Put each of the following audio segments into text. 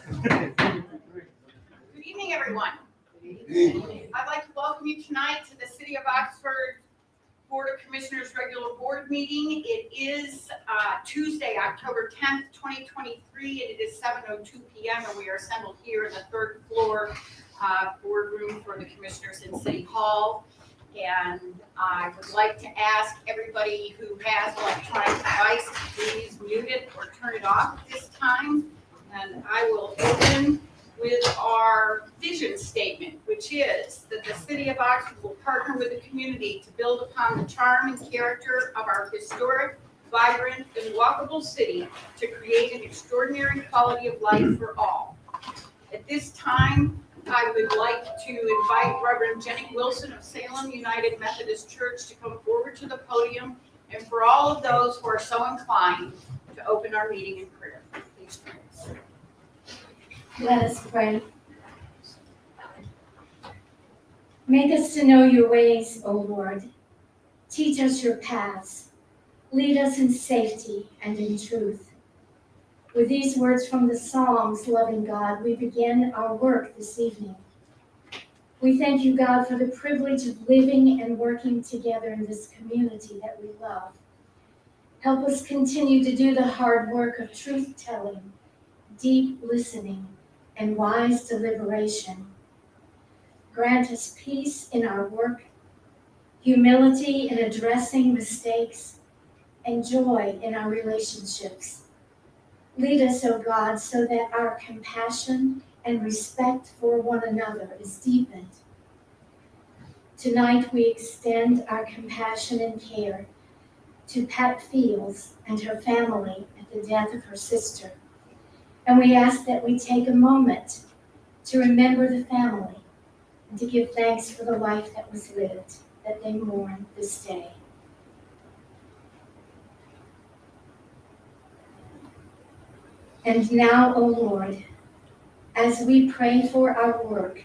Good evening, everyone. I'd like to welcome you tonight to the City of Oxford Board of Commissioners regular board meeting. It is Tuesday, October 10th, 2023, and it is 7:02 p.m. and we are assembled here in the third floor boardroom for the commissioners in City Hall. And I would like to ask everybody who has electronic device to please mute it or turn it off at this time. And I will open with our vision statement, which is that the City of Oxford will partner with the community to build upon the charm and character of our historic, vibrant, and walkable city to create an extraordinary quality of life for all. At this time, I would like to invite Reverend Jenny Wilson of Salem United Methodist Church to come forward to the podium, and for all of those who are so inclined to open our meeting in prayer. Please pray. Let us pray. Make us to know your ways, O Lord. Teach us your paths. Lead us in safety and in truth. With these words from the Psalms, loving God, we begin our work this evening. We thank you, God, for the privilege of living and working together in this community that we love. Help us continue to do the hard work of truth-telling, deep listening, and wise deliberation. Grant us peace in our work, humility in addressing mistakes, and joy in our relationships. Lead us, O God, so that our compassion and respect for one another is deepened. Tonight we extend our compassion and care to Pat Fields and her family at the death of her sister. And we ask that we take a moment to remember the family and to give thanks for the life that was lived, that they mourn this day. And now, O Lord, as we pray for our work,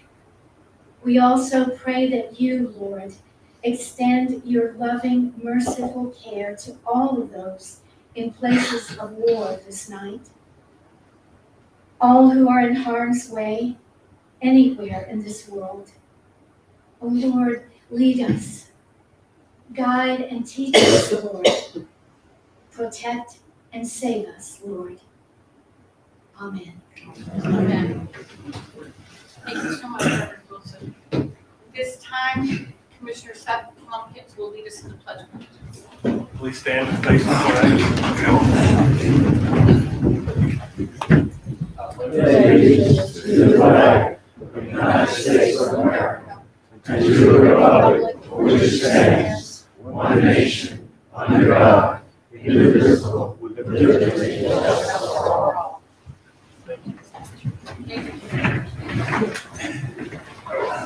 we also pray that you, Lord, extend your loving, merciful care to all of those in places of war this night. All who are in harm's way, anywhere in this world. O Lord, lead us, guide and teach us, Lord. Protect and save us, Lord. Amen. Amen. Thank you so much, Reverend Wilson. This time, Commissioner Seth Lumpkins will lead us in the Pledge of Allegiance. Please stand and face the flag. Allegiance to the flag of the United States of America and to the republic for which it stands, one nation, under God, indivisible, with liberty and justice for all.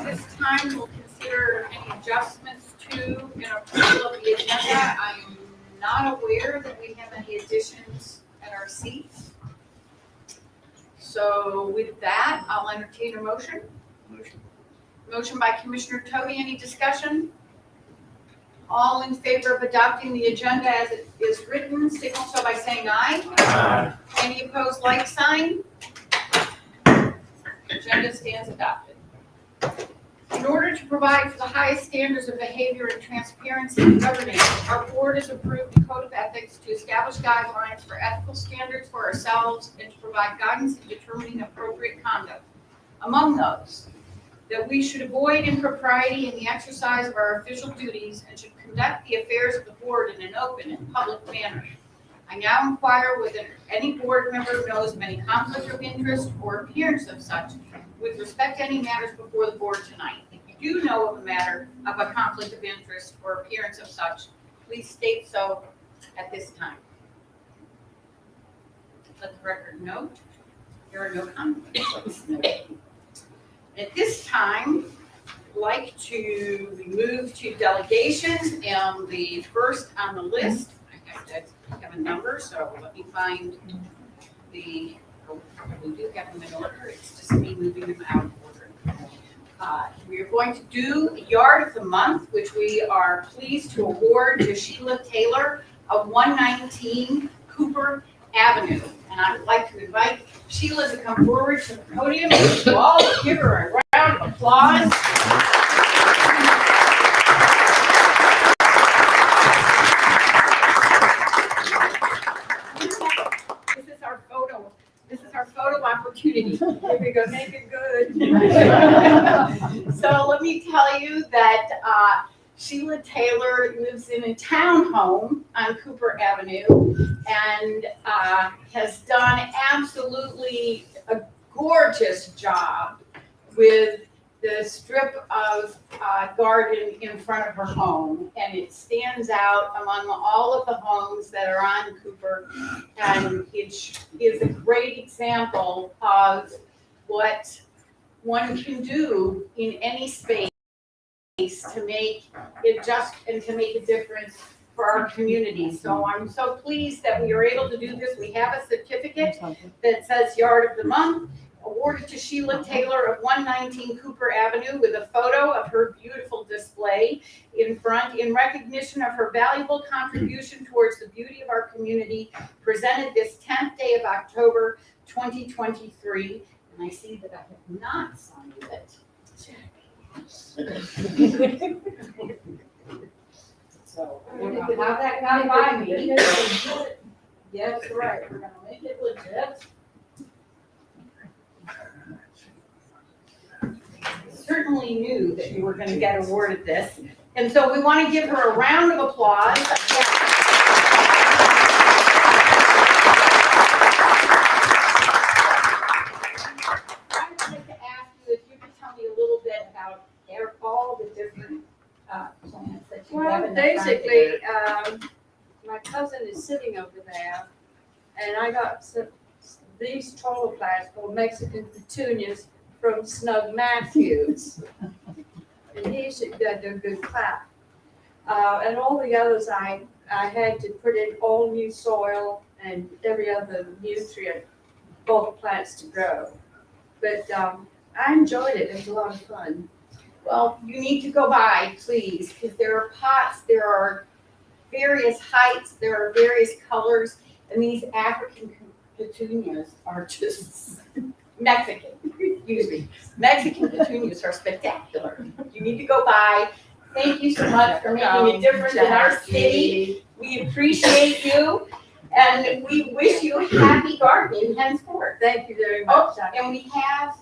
This time, we'll consider any adjustments to and approval of the agenda. I am not aware that we have any additions at our seats. So with that, I'll entertain a motion. Motion by Commissioner Tobey. Any discussion? All in favor of adopting the agenda as it is written, signal so by saying aye. Aye. Any opposed, like sign? Agenda stands adopted. In order to provide for the highest standards of behavior and transparency in governance, our board has approved a code of ethics to establish guidelines for ethical standards for ourselves and to provide guidance in determining appropriate conduct. Among those, that we should avoid impropriety in the exercise of our official duties and should conduct the affairs of the board in an open and public manner. I now inquire whether any board member knows of any conflict of interest or appearance of such with respect to any matters before the board tonight. If you do know of a matter of a conflict of interest or appearance of such, please state so at this time. Let the record note there are no conflicts. At this time, I'd like to move to delegations, and the first on the list, I have a number, so let me find we do have them in order, it's just me moving them out of order. We are going to do Yard of the Month, which we are pleased to award to Sheila Taylor of 119 Cooper Avenue. And And I would like to invite Sheila to come forward to the podium and we'll all give her a round of applause. This is our photo opportunity. Here we go, make it good. So let me tell you that Sheila Taylor lives in a townhome on Cooper Avenue and has done absolutely a gorgeous job with the strip of garden in front of her home, and it stands out among all of the homes that are on Cooper, and it is a great example of what one can do in any space to make it just and to make a difference for our community. So I'm so pleased that we are able to do this. We have a certificate that says Yard of the Month, awarded to Sheila Taylor of 119 Cooper Avenue with a photo of her beautiful display in front in recognition of her valuable contribution towards the beauty of our community, presented this 10th day of October 2023. And I see that I have not signed it. So I don't know how that got by me. Yes, right, we're gonna make it legit. Certainly knew that you were going to get awarded this. And so we want to give her a round of applause. I would like to ask you if you could tell me a little bit about all the different plants that you have in the front Basically, here. my cousin is sitting over there, and I got these taller plants called Mexican petunias from Snug Matthews. And he should do a good clap. And all the others, I had to put in all new soil and every other nutrient for the plants to grow. But I enjoyed it. It was a lot of fun. Well, you need to go by, please, because there are pots, there are various heights, there are various colors, and these African petunias are just Mexican, excuse me. Mexican petunias are spectacular. You need to go by. Thank you so much for making a difference in our city. We appreciate you, and we wish you happy gardening henceforth. Thank you very Oh, much. and we have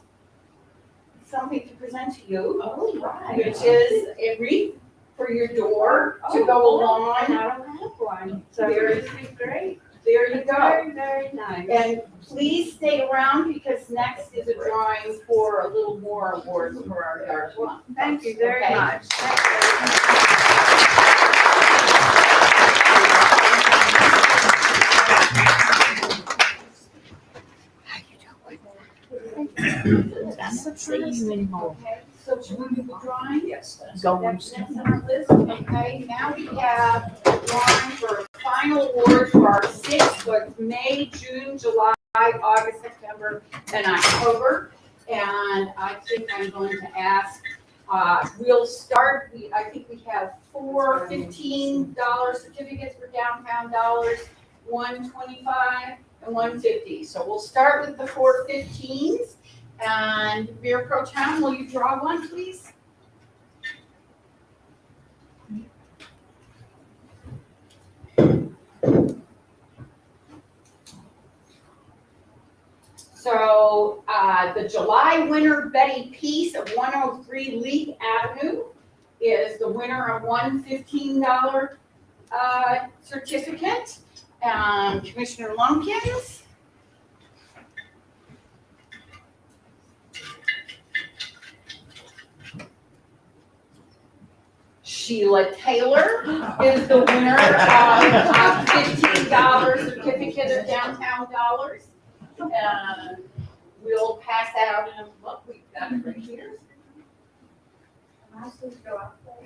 something to present to you, Oh, right. which is a wreath for your door to go along. And I don't have one, so Very- this is great. There you go. Very, very nice. And please stay around because next is a drawing for a little more awards for our Yard Month. Thank you very Okay. much. Okay, so should we do the drawing? Yes. Go. Next on our list, okay, now we have a drawing for a final award for our 6 was May, June, July, August, September, and October. And I think I'm going to ask, we'll start, I think we have 4 $15 certificates for downtown dollars, 1 $25 and 1 $50. So we'll start with the 4 15s. And Mayor Pro Tem, will you draw one, please? So the July winner, Betty Peace of 103 Leek Avenue, is the winner of one $15 certificate. Commissioner Lumpkins. Sheila Taylor is the winner of a $15 certificate of downtown dollars. And we'll pass that out in a book. We've got it right here. Am I supposed to go out there?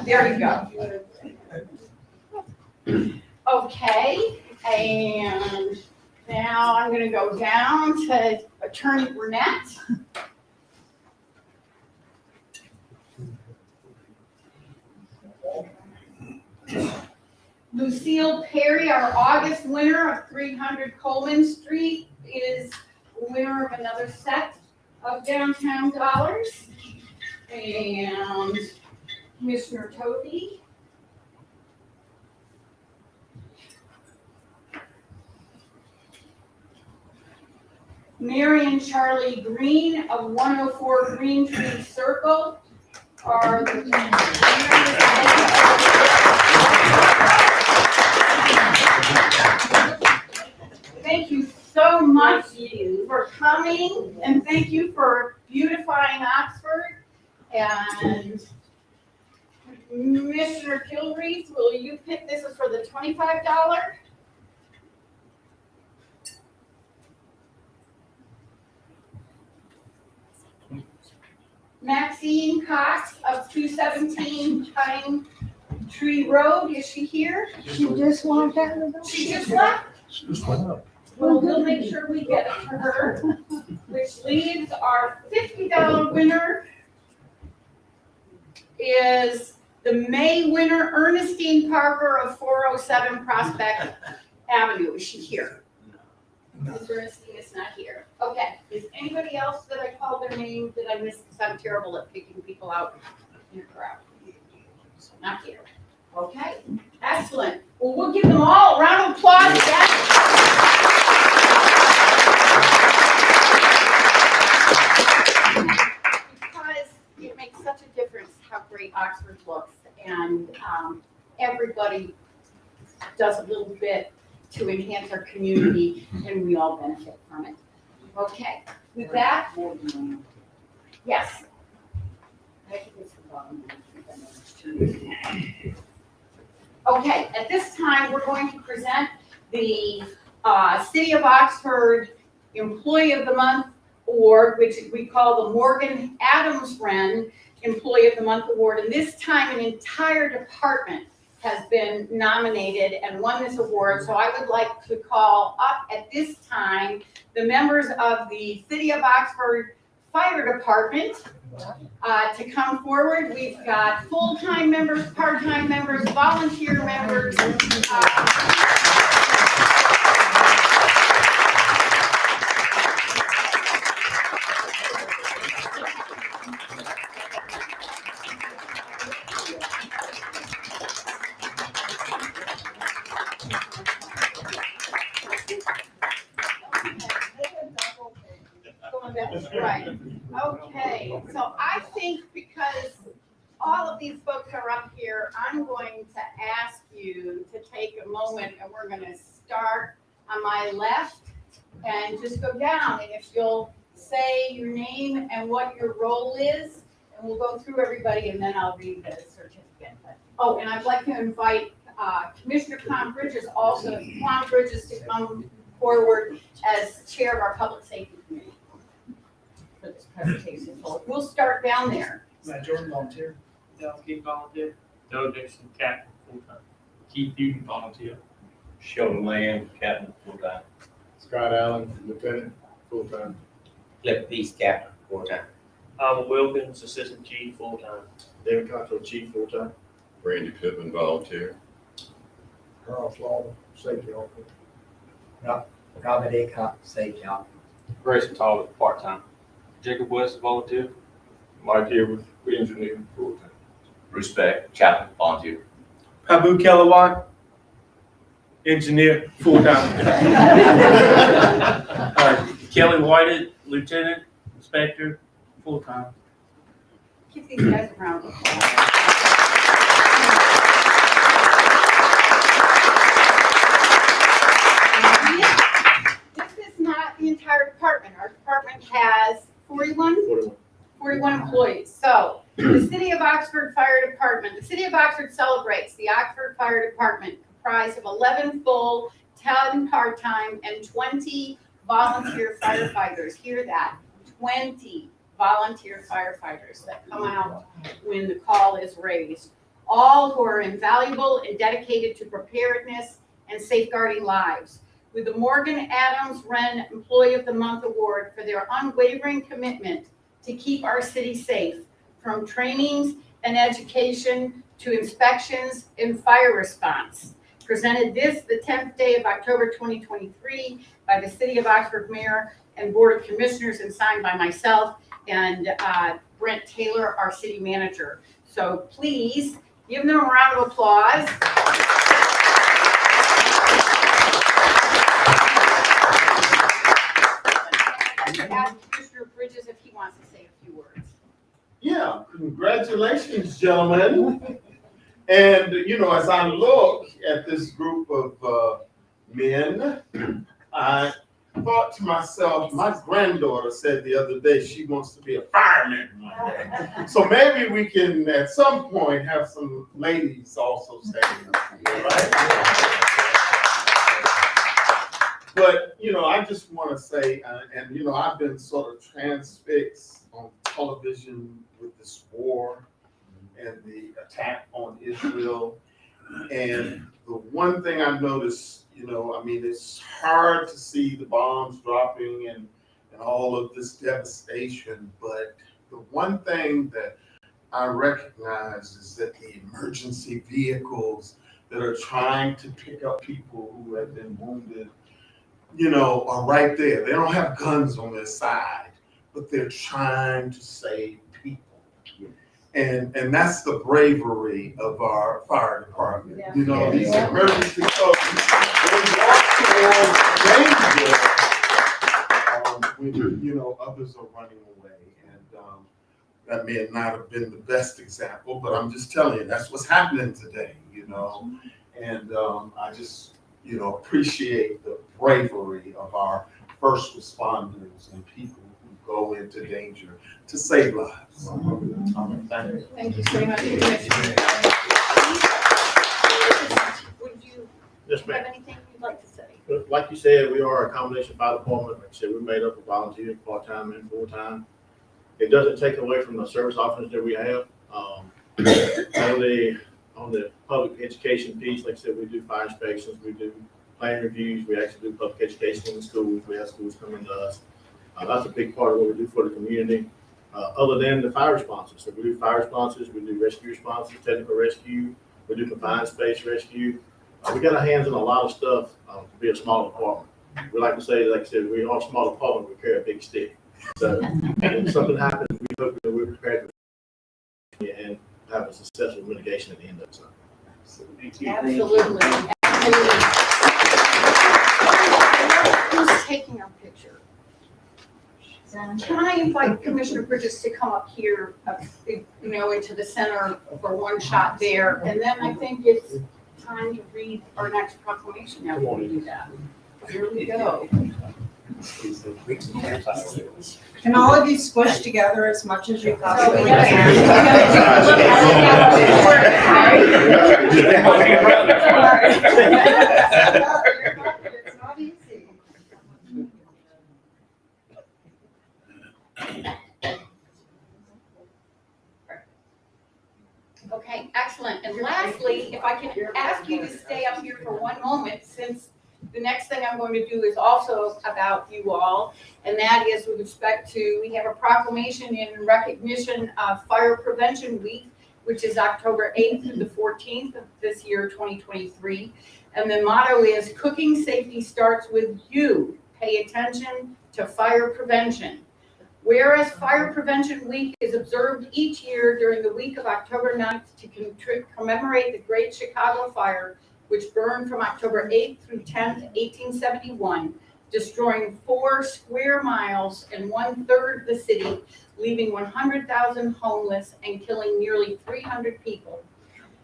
There you go. Okay, and now I'm gonna go down to Attorney Burnett. Lucille Perry, our August winner of 300 Coleman Street, is winner of another set of downtown dollars. And Commissioner Toby. Mary and Charlie Green of 104 Green Tree Circle are the Thank you so much for coming, and thank you for beautifying Oxford. And Commissioner Kilreath, will you pick, this is for the $25? Maxine Cox of 217 Pine Tree Road, is she here? She just walked out the door. She just left? Just went up. Well, we'll make sure we get it for her, which leaves our $50 winner is the May winner, Ernestine Parker of 407 Prospect Avenue. Is she here? Ms. Ernestine is not here. Okay, is anybody else that I called their name that I missed? Because I'm terrible at picking people out in a crowd. Not here. Okay, excellent. Well, we'll give them all a round of applause again. Because it makes such a difference how great Oxford looks, and everybody does a little bit to enhance our community, and we all benefit from it. Okay, with that, yes. Okay, at this time, we're going to present the City of Oxford Employee of the Month Award, which we call the Morgan Adams Wren Employee of the Month Award. And this time, an entire department has been nominated and won this award. So I would like to call up at this time the members of the City of Oxford Fire Department to come forward. We've got full-time members, part-time members, volunteer members. Right. Okay, so I think because all of these folks are up here, I'm going to ask you to take a moment, and we're going to start on my left and just go down. And if you'll say your name and what your role is, and we'll go through everybody, and then I'll read the certificate. Oh, and I'd like to invite Commissioner Quan Bridges to come forward as chair of our Public Safety Committee for this presentation. So we'll start down there. Matt Jordan, volunteer. Dale Keith, volunteer. Joe Dixon, captain, full-time. Keith Newton, volunteer. Sheldon Lamb, captain, full-time. Scott Allen, lieutenant, full-time. Cliff Peace, captain, full-time. Alva Wilkins, assistant chief, full-time. David Cottrell, chief, full-time. Randy Pittman, volunteer. Carl Slaughter, safety officer. Robert Aycock, safety officer. Grayson Talbot, part-time. Jacob West, volunteer. Mike Edwards, engineer, full-time. Bruce Beck, chaplain, volunteer. Pabu Kellerwatt, engineer, full-time. Kelly Whited, lieutenant, inspector, full-time. Give these guys a round of applause. This is not the entire department. Our department has 41 employees. So the City of Oxford Fire Department, the City of Oxford celebrates the Oxford Fire Department comprised of 11 full, 10 part-time, and 20 volunteer firefighters. Hear that, 20 volunteer firefighters that come out when the call is raised. All who are invaluable and dedicated to preparedness and safeguarding lives. With the Morgan Adams Wren Employee of the Month Award for their unwavering commitment to keep our city safe, from trainings and education to inspections and fire response. presented this the 10th day of October 2023 by the City of Oxford Mayor and Board of Commissioners and signed by myself and Brent Taylor, our city manager. So please give them a round of applause. Ask Commissioner Bridges if he wants to say a few words. Yeah, congratulations, gentlemen. And, you know, as I look at this group of men, I thought to myself, my granddaughter said the other day she wants to be a fireman one day. So maybe we can, at some point, have some ladies also standing up here, right? But, you know, I just want to say, and, you know, I've been sort of transfixed on television with this war and the attack on Israel. And the one thing I noticed, you know, I mean, it's hard to see the bombs dropping and all of this devastation, but the one thing that I recognize is that the emergency vehicles that are trying to pick up people who have been wounded, you know, are right there. They don't have guns on their side, but they're trying to save people. And that's the bravery of our fire department. Yeah. You know, these emergency folks, they walk towards danger when, you know, others are running away. And that may not have been the best example, but I'm just telling you, that's what's happening today, you know. And I just, you know, appreciate the bravery of our first responders and people who go into danger to save lives. Thank you. Thank you so much, Commissioner. Would you Yes, have ma'am. anything you'd like to say? Like you said, we are a combination fire department. Like I said, we're made up of volunteers, part-time and full-time. It doesn't take away from the service officers that we have. On the public education piece, like I said, we do fire inspections, we do plan reviews, we actually do public education in the schools. We have schools coming to us. That's a big part of what we do for the community. Other than the fire responses, so we do fire responses, we do rescue responses, technical rescue, we do confined space rescue. We got our hands on a lot of stuff to be a small department. We like to say, like I said, we are a small department, we carry a big stick. So if something happens, we hope that we're prepared to and have a successful mitigation at the end of it. Absolutely. Absolutely. Who's taking our picture? Can I invite Commissioner Bridges to come up here, you know, into the center for one shot there? And then I think it's time to read our next proclamation. Now we do that. Here we go. Can all of you squish together as much as you So we possibly gotta- It's not easy. Okay, excellent. And lastly, if I can ask you to stay up here for one moment, since the next thing I'm going to do is also about you all, and that is with respect to, we have a proclamation in recognition of Fire Prevention Week, which is October 8th through the 14th of this year, 2023. And the motto is, cooking safety starts with you. Pay attention to fire prevention. Whereas Fire Prevention Week is observed each year during the week of October 9th to commemorate the Great Chicago Fire, which burned from October 8th through 10th, 1871, destroying 4 square miles and 1/3 of the city, leaving 100,000 homeless and killing nearly 300 people.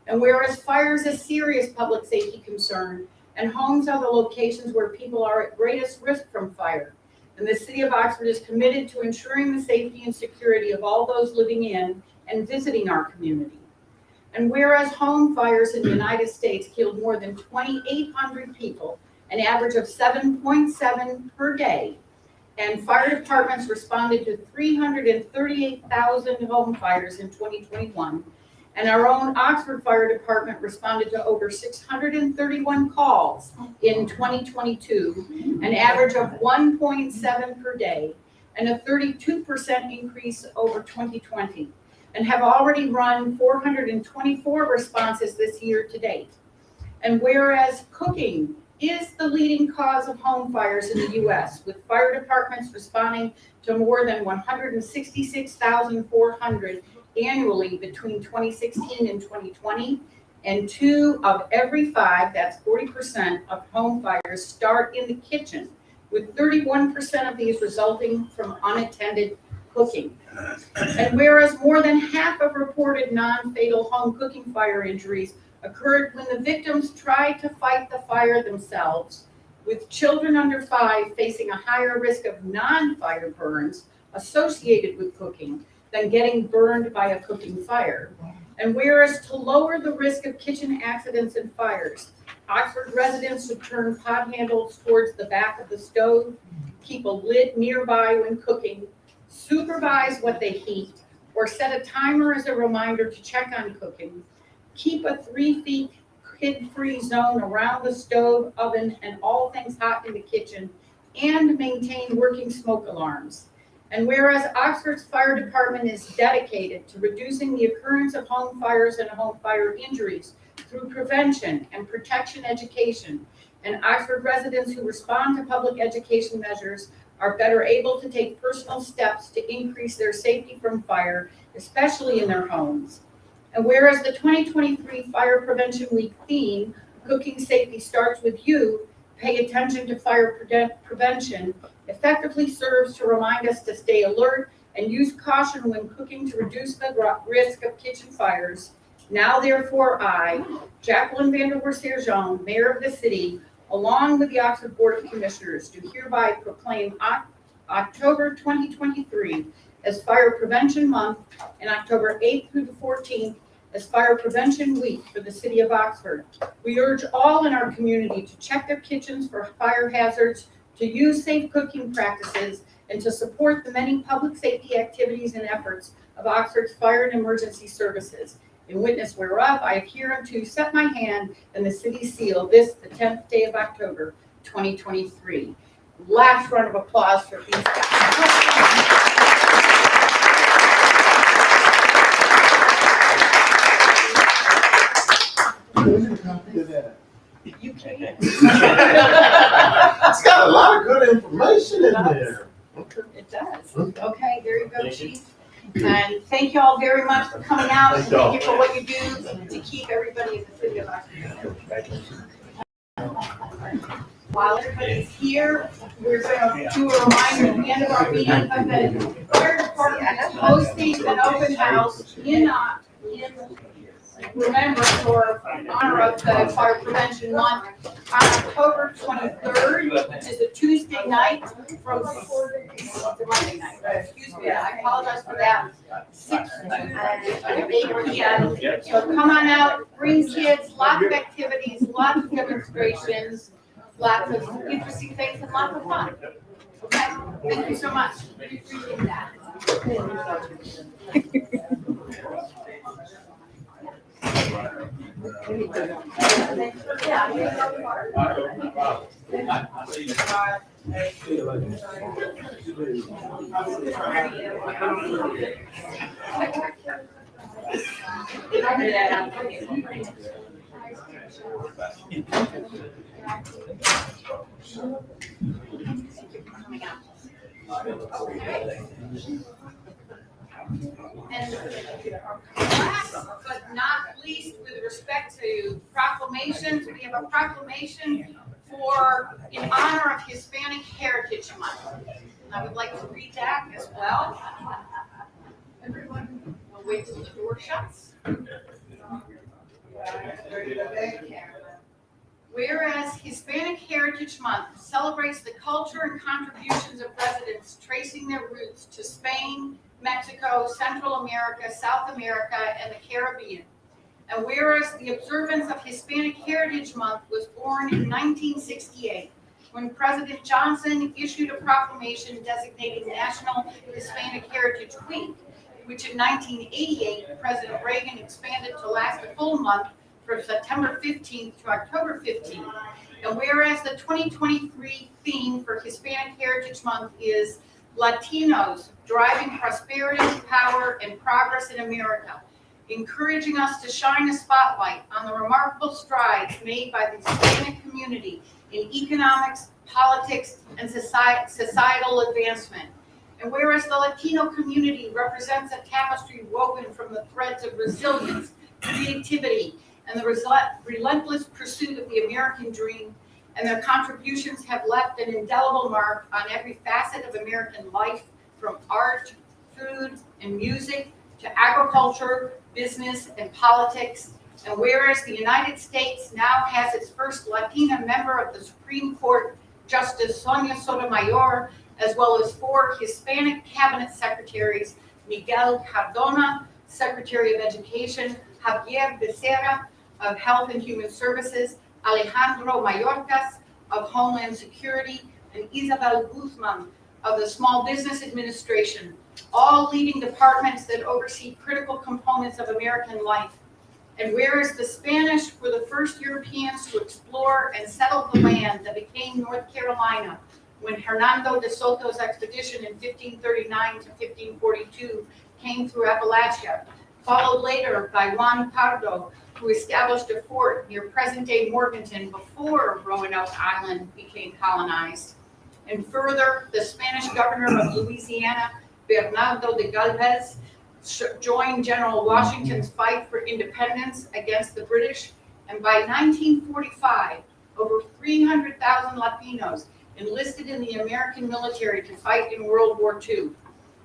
And whereas fire is a serious public safety concern, and homes are the locations where people are at greatest risk from fire, and the City of Oxford is committed to ensuring the safety and security of all those living in and visiting our community. And whereas home fires in the United States killed more than 2,800 people, an average of 7.7 per day, and fire departments responded to 338,000 home fires in 2021, and our own Oxford Fire Department responded to over 631 calls in 2022, an average of 1.7 per day, and a 32% increase over 2020, and have already run 424 responses this year to date. And whereas cooking is the leading cause of home fires in the U.S., with fire departments responding to more than 166,400 annually between 2016 and 2020, and 2 of every 5, that's 40% of home fires, start in the kitchen, with 31% of these resulting from unattended cooking. And whereas more than half of reported non-fatal home cooking fire injuries occurred when the victims tried to fight the fire themselves, with children under 5 facing a higher risk of non-fire burns associated with cooking than getting burned by a cooking fire. And whereas to lower the risk of kitchen accidents and fires, Oxford residents should turn pot handles towards the back of the stove, keep a lid nearby when cooking, supervise what they heat, or set a timer as a reminder to check on cooking, keep a 3 feet kid-free zone around the stove, oven, and all things hot in the kitchen, and maintain working smoke alarms. And whereas Oxford's fire department is dedicated to reducing the occurrence of home fires and home fire injuries through prevention and protection education, and Oxford residents who respond to public education measures are better able to take personal steps to increase their safety from fire, especially in their homes. And whereas the 2023 Fire Prevention Week theme, Cooking Safety Starts With You, pay attention to fire prevention, effectively serves to remind us to stay alert and use caution when cooking to reduce the risk of kitchen fires. Now therefore I, Jacqueline Vanderwerf-Sergeant, Mayor of the city, along with the Oxford Board of Commissioners, do hereby proclaim October 2023 as Fire Prevention Month and October 8th through the 14th as Fire Prevention Week for the city of Oxford. We urge all in our community to check their kitchens for fire hazards, to use safe cooking practices, and to support the many public safety activities and efforts of Oxford's fire and emergency services. In witness whereof, I have hereunto set my hand and the city seal this, the 10th day of October, 2023. Last round of applause for these guys. You can. It's got a lot of good information in there. It does. Okay, there you go, Chief. And thank you all very much for coming out, and thank you for what you do to keep everybody in the city of Oxford. While everybody's here, we're going to do a reminder at the end of our meeting of the fire department is hosting an open house in remembrance or honor of the Fire Prevention Month on October 23rd, which is a Tuesday night from Monday night. Excuse me, I apologize for that. 6 to 8 p.m. So come on out, bring kids, lots of activities, lots of demonstrations, lots of interesting things, and lots of fun. Okay, thank you so much. We appreciate that. And last but not least, with respect to proclamations, we have a proclamation in honor of Hispanic Heritage Month. I would like to read that as well. Everyone will wait till the door shuts. Whereas Hispanic Heritage Month celebrates the culture and contributions of residents tracing their roots to Spain, Mexico, Central America, South America, and the Caribbean. And whereas the observance of Hispanic Heritage Month was born in 1968, when President Johnson issued a proclamation designating National Hispanic Heritage Week, which in 1988, President Reagan expanded to last a full month from September 15th to October 15th. And whereas the 2023 theme for Hispanic Heritage Month is Latinos driving prosperity, power, and progress in America. encouraging us to shine a spotlight on the remarkable strides made by the Hispanic community in economics, politics, and societal advancement. And whereas the Latino community represents a tapestry woven from the threads of resilience, creativity, and the relentless pursuit of the American dream, and their contributions have left an indelible mark on every facet of American life, from art, food, and music, to agriculture, business, and politics. And whereas the United States now has its first Latina member of the Supreme Court, Justice Sonia Sotomayor, as well as 4 Hispanic cabinet secretaries, Miguel Cardona, Secretary of Education, Javier Becerra of Health and Human Services, Alejandro Mayorkas of Homeland Security, and Isabel Guzman of the Small Business Administration, all leading departments that oversee critical components of American life. And whereas the Spanish were the first Europeans to explore and settle the land that became North Carolina when Hernando de Soto's expedition in 1539 to 1542 came through Appalachia, followed later by Juan Pardo, who established a fort near present-day Morganton before Roanoke Island became colonized. And further, the Spanish governor of Louisiana, Bernardo de Galvez, joined General Washington's fight for independence against the British, and by 1945, over 300,000 Latinos enlisted in the American military to fight in World War II.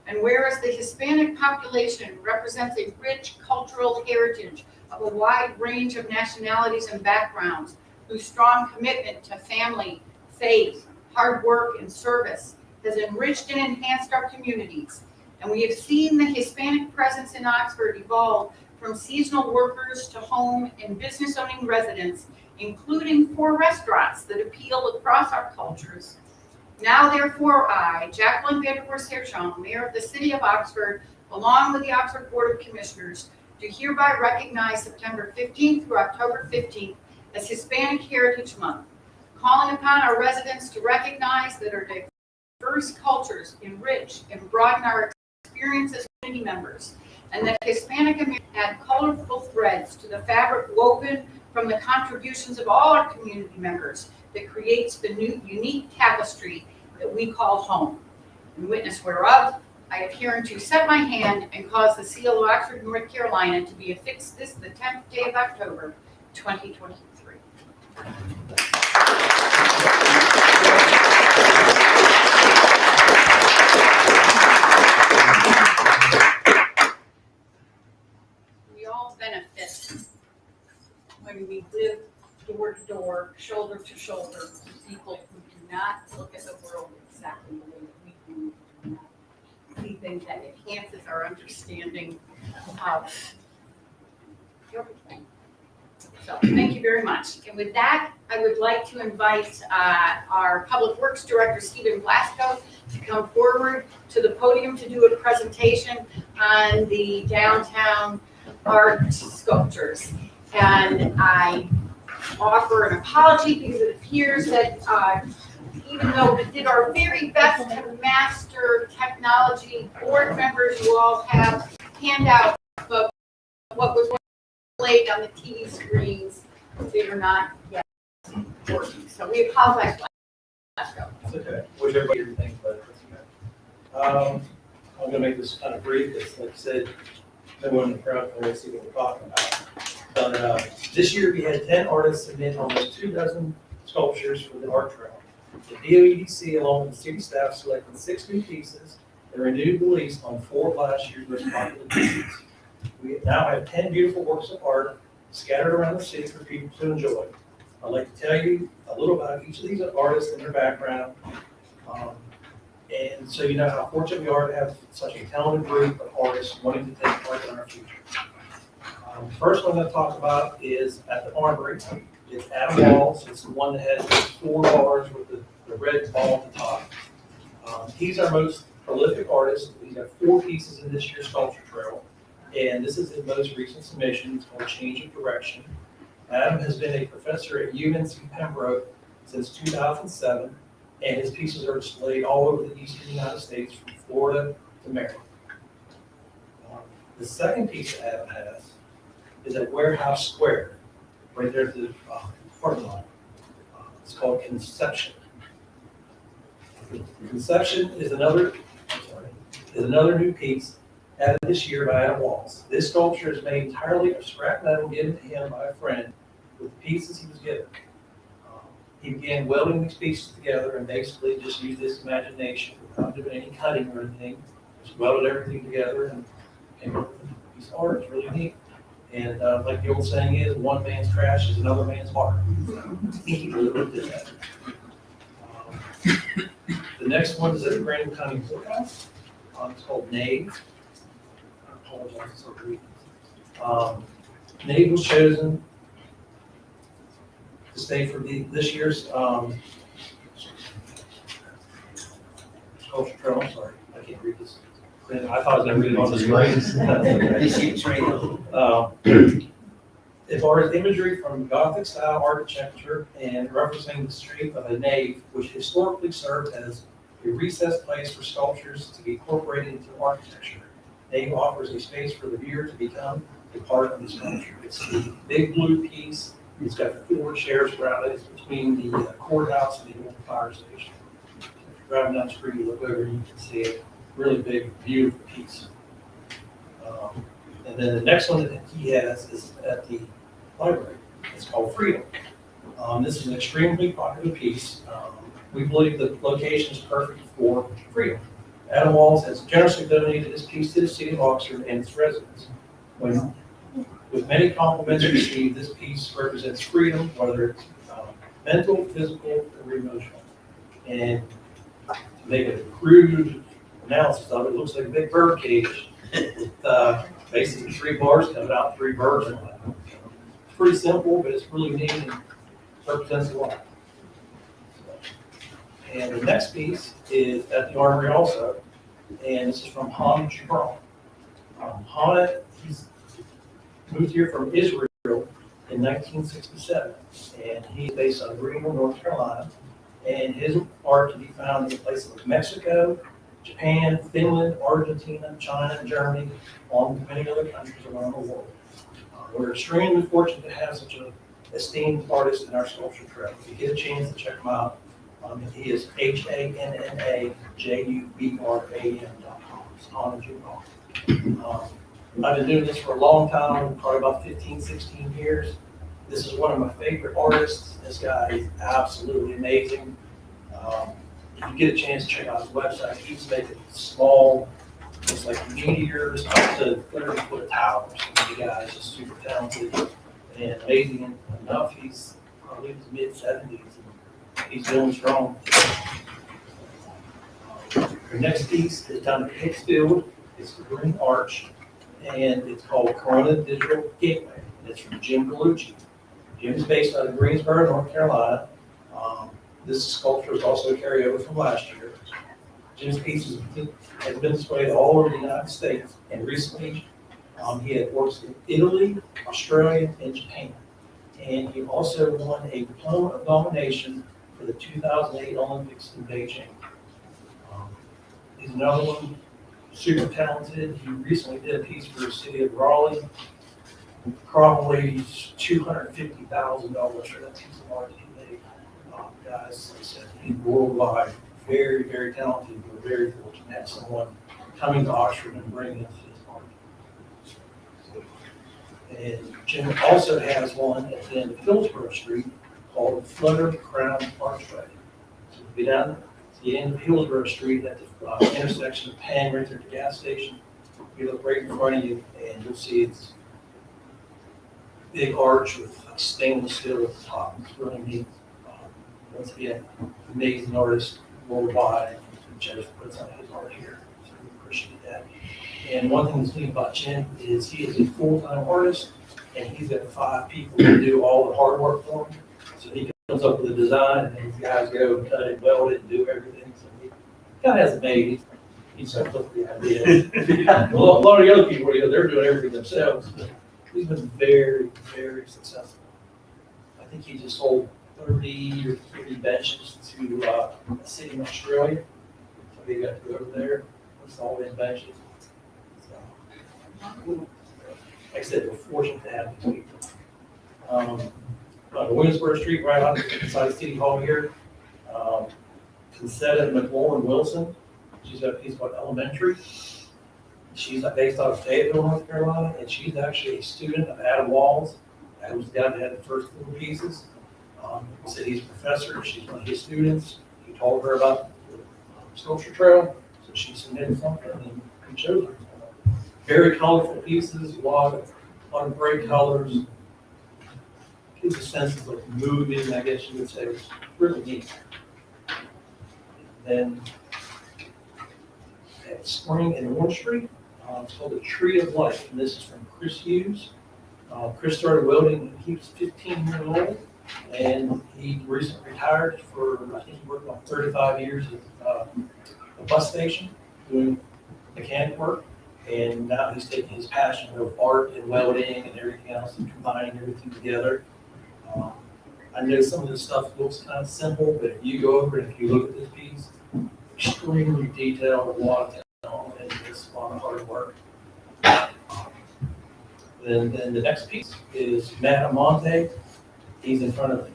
And whereas the Hispanic population represents a rich cultural heritage of a wide range of nationalities and backgrounds, whose strong commitment to family, faith, hard work, and service has enriched and enhanced our communities. And we have seen the Hispanic presence in Oxford evolve from seasonal workers to home and business owning residents, including 4 restaurants that appeal across our cultures. Now, therefore, I, Jacqueline Vanderhorst Herschel, Mayor of the City of Oxford, along with the Oxford Board of Commissioners, do hereby recognize September 15th through October 15th as Hispanic Heritage Month, calling upon our residents to recognize that our diverse cultures enrich and broaden our experience as community members, and that Hispanic Americans add colorful threads to the fabric woven from the contributions of all our community members that creates the new unique tapestry that we call home. In witness whereof, I have hereunto set my hand and caused the seal of Oxford, North Carolina to be affixed this the 10th day of October, 2023. We all benefit when we live door to door, shoulder to shoulder with people who do not look at the world exactly the way that we do. We think that enhances our understanding of everything. So thank you very much. And with that, I would like to invite our Public Works Director, Stephen Blasco, to come forward to the podium to do a presentation on the downtown art sculptures. And I offer an apology because it appears that even though we did our very best to master technology, board members, you all have handouts of what was displayed on the TV screens. They are not yet working. So we apologize. Let's go. It's okay. Wish everybody here thinks about it. I'm going to make this kind of brief. It's like I said, everyone in the crowd can really see what we're talking about. But this year we had 10 artists submit almost 2 dozen sculptures for the art trail. The DOEDC, along with the city staff, selected 6 new pieces and renewed the lease on 4 of last year's most popular pieces. We now have 10 beautiful works of art scattered around the city for people to enjoy. I'd like to tell you a little about each of these artists and their background. And so you know how fortunate we are to have such a talented group of artists wanting to take part in our future. First one I'm going to talk about is at the Armory. It's Adam Walls. It's the one that has 4 bars with the red ball at the top. He's our most prolific artist. He's got 4 pieces in this year's sculpture trail. And this is his most recent submission. It's called Change of Direction. Adam has been a professor at UNC Pembroke since 2007, and his pieces are displayed all over the eastern United States, from Florida to Maryland. The second piece that Adam has is at Warehouse Square, right there at the parking lot. It's called Conception. Conception is another new piece added this year by Adam Walls. This sculpture is made entirely of scrap metal given to him by a friend with the pieces he was given. He began welding these pieces together and basically just used his imagination without doing any cutting or anything. Just welded everything together and came up with a piece of art. It's really neat. And like the old saying is, one man's trash is another man's art. He really did that. The next one is at the Grandview County Courthouse. It's called Nave. I apologize, it's so brief. Nave was chosen to stay for this year's sculpture trail. I'm sorry, I can't read this. I thought I was going to read it on the screen. It borrows imagery from Gothic style architecture and referencing the street of a nave, which historically served as a recessed place for sculptures to be incorporated into architecture. Nave offers a space for the viewer to become a part of the sculpture. It's the big blue piece. It's got 4 chairs around it. It's between the courthouse and the old fire station. If you're driving down the street, you look over, you can see a really big, beautiful piece. And then the next one that he has is at the library. It's called Freedom. This is an extremely popular piece. We believe the location is perfect for Freedom. Adam Walls has generously donated this piece to the city of Oxford and its residents. With many compliments received, this piece represents freedom, whether it's mental, physical, or emotional. And to make a crude analysis of it, looks like a big bird cage with basically 3 bars coming out, 3 birds. It's pretty simple, but it's really neat and represents a lot. And the next piece is at the Armory also, and this is from Hannah Gibran. Hannah, he's moved here from Israel in 1967, and he's based out of Greenville, North Carolina. And his art can be found in places like Mexico, Japan, Finland, Argentina, China, and Germany, along with many other countries around the world. We're extremely fortunate to have such an esteemed artist in our sculpture trail. If you get a chance to check him out, he is HANNAJUBRAM.com. It's Hannah Gibran. I've been doing this for a long time, probably about 15, 16 years. This is one of my favorite artists. This guy is absolutely amazing. If you get a chance to check out his website, he's making small, it's like meteors up to 30-foot towers. The guy is just super talented and amazing enough. He's probably in his mid-70s. He's doing strong. The next piece is down at Hicksfield. It's the Green Arch, and it's called Corona Digital Gateway. And it's from Jim Gallucci. Jim's based out of Greensboro, North Carolina. This sculpture is also a carryover from last year. Jim's pieces have been displayed all over the United States, and recently he had works in Italy, Australia, and Japan. And he also won a diploma of nomination for the 2008 Olympics in Beijing. He's another one, super talented. He recently did a piece for the city of Raleigh, probably $250,000 for that piece of art that he made. Guys, like I said, he's worldwide, very, very talented. We're very fortunate to have someone coming to Oxford and bringing us his art. And Jim also has one at the end of Hillsborough Street called Flutter Crown Archway. So we'll be down at the end of Hillsborough Street at the intersection of Penn, right there at the gas station. You look right in front of you and you'll see it's big arch with stainless steel at the top. It's really neat. Once again, amazing artist worldwide. Jennifer puts out his art here, so we appreciate that. And one thing that's neat about Jim is he is a full-time artist, and he's got 5 people who do all the hard work for him. So he comes up with a design, and these guys go and cut it, weld it, and do everything. So he kind of has it made. He's just looked at the idea. A lot of the other people, they're doing everything themselves, but he's been very, very successful. I think he just sold 30 or 40 benches to a city in Australia. So they got to go over there, install in benches. So, like I said, we're fortunate to have these people. Williamsburg Street, right on beside City Hall here. Concetta McLaurin Wilson, she's at Peaceville Elementary. She's based out of Fayetteville, North Carolina, and she's actually a student of Adam Walls, who's down to have the first 4 pieces. Said he's a professor, she's one of his students. He told her about the sculpture trail, so she submitted something and he showed her. Very colorful pieces, a lot of great colors. Gives a sense of like moving, I guess you would say. It's really neat. Then at Spring and Orange Street, it's called the Tree of Life, and this is from Chris Hughes. Chris started welding when he was 15 years old, and he recently retired for, I think he worked about 35 years at a bus station doing mechanic work, and now he's taking his passion of art and welding and everything else and combining everything together. I know some of this stuff looks kind of simple, but if you go over and if you look at this piece, extremely detailed, a lot of talent, and it's a lot of hard work. Then the next piece is Matt Amonte. He's in front of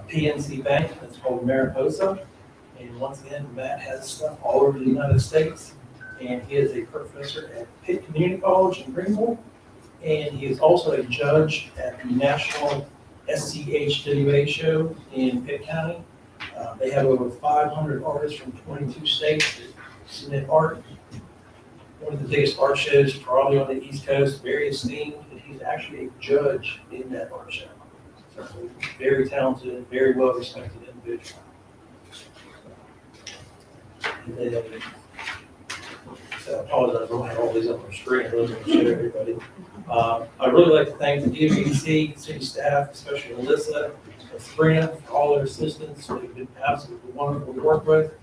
PNC Bank. It's called Mariposa. And once again, Matt has stuff all over the United States. And he is a professor at Pitt Community College in Greenville. And he is also a judge at the National SCHWA show in Pitt County. They have over 500 artists from 22 states that submit art. One of the biggest art shows probably on the East Coast, very esteemed, and he's actually a judge in that art show. So very talented, very well respected individual. And then, so I apologize, I don't have all these up on the screen, I really want to show everybody. I'd really like to thank the DVC, city staff, especially Alyssa and Sabrina, for all their assistance. They've been absolutely wonderful to work with.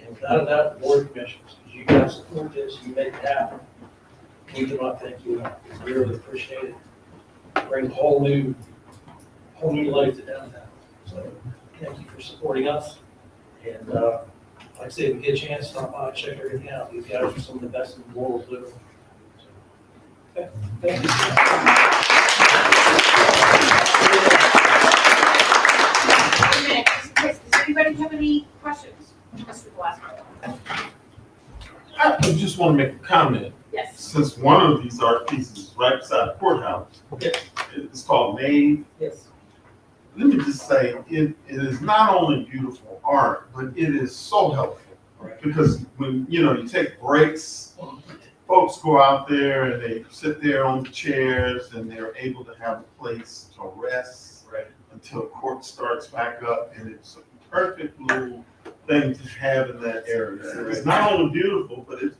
And without a doubt, the board of commissioners, because you guys support this, you make it happen. We cannot thank you enough. We really appreciate it. Bring a whole new life to downtown. So thank you for supporting us. And like I said, if we get a chance, stop by, check everything out. These guys are some of the best in the world, literally. Okay. Thank you. Wait a minute, Chris, does anybody have any questions? Mr. Glasgow? I just want to make a comment. Yes. Since one of these art pieces is right beside the courthouse, it's called Nave. Yes. Let me just say, it is not only beautiful art, but it is so helpful. Right. Because when, you take breaks, folks go out there and they sit there on the chairs and they're able to have a place to rest until court starts back up. And it's a perfect little thing to have in that area. And it's not only beautiful, but it's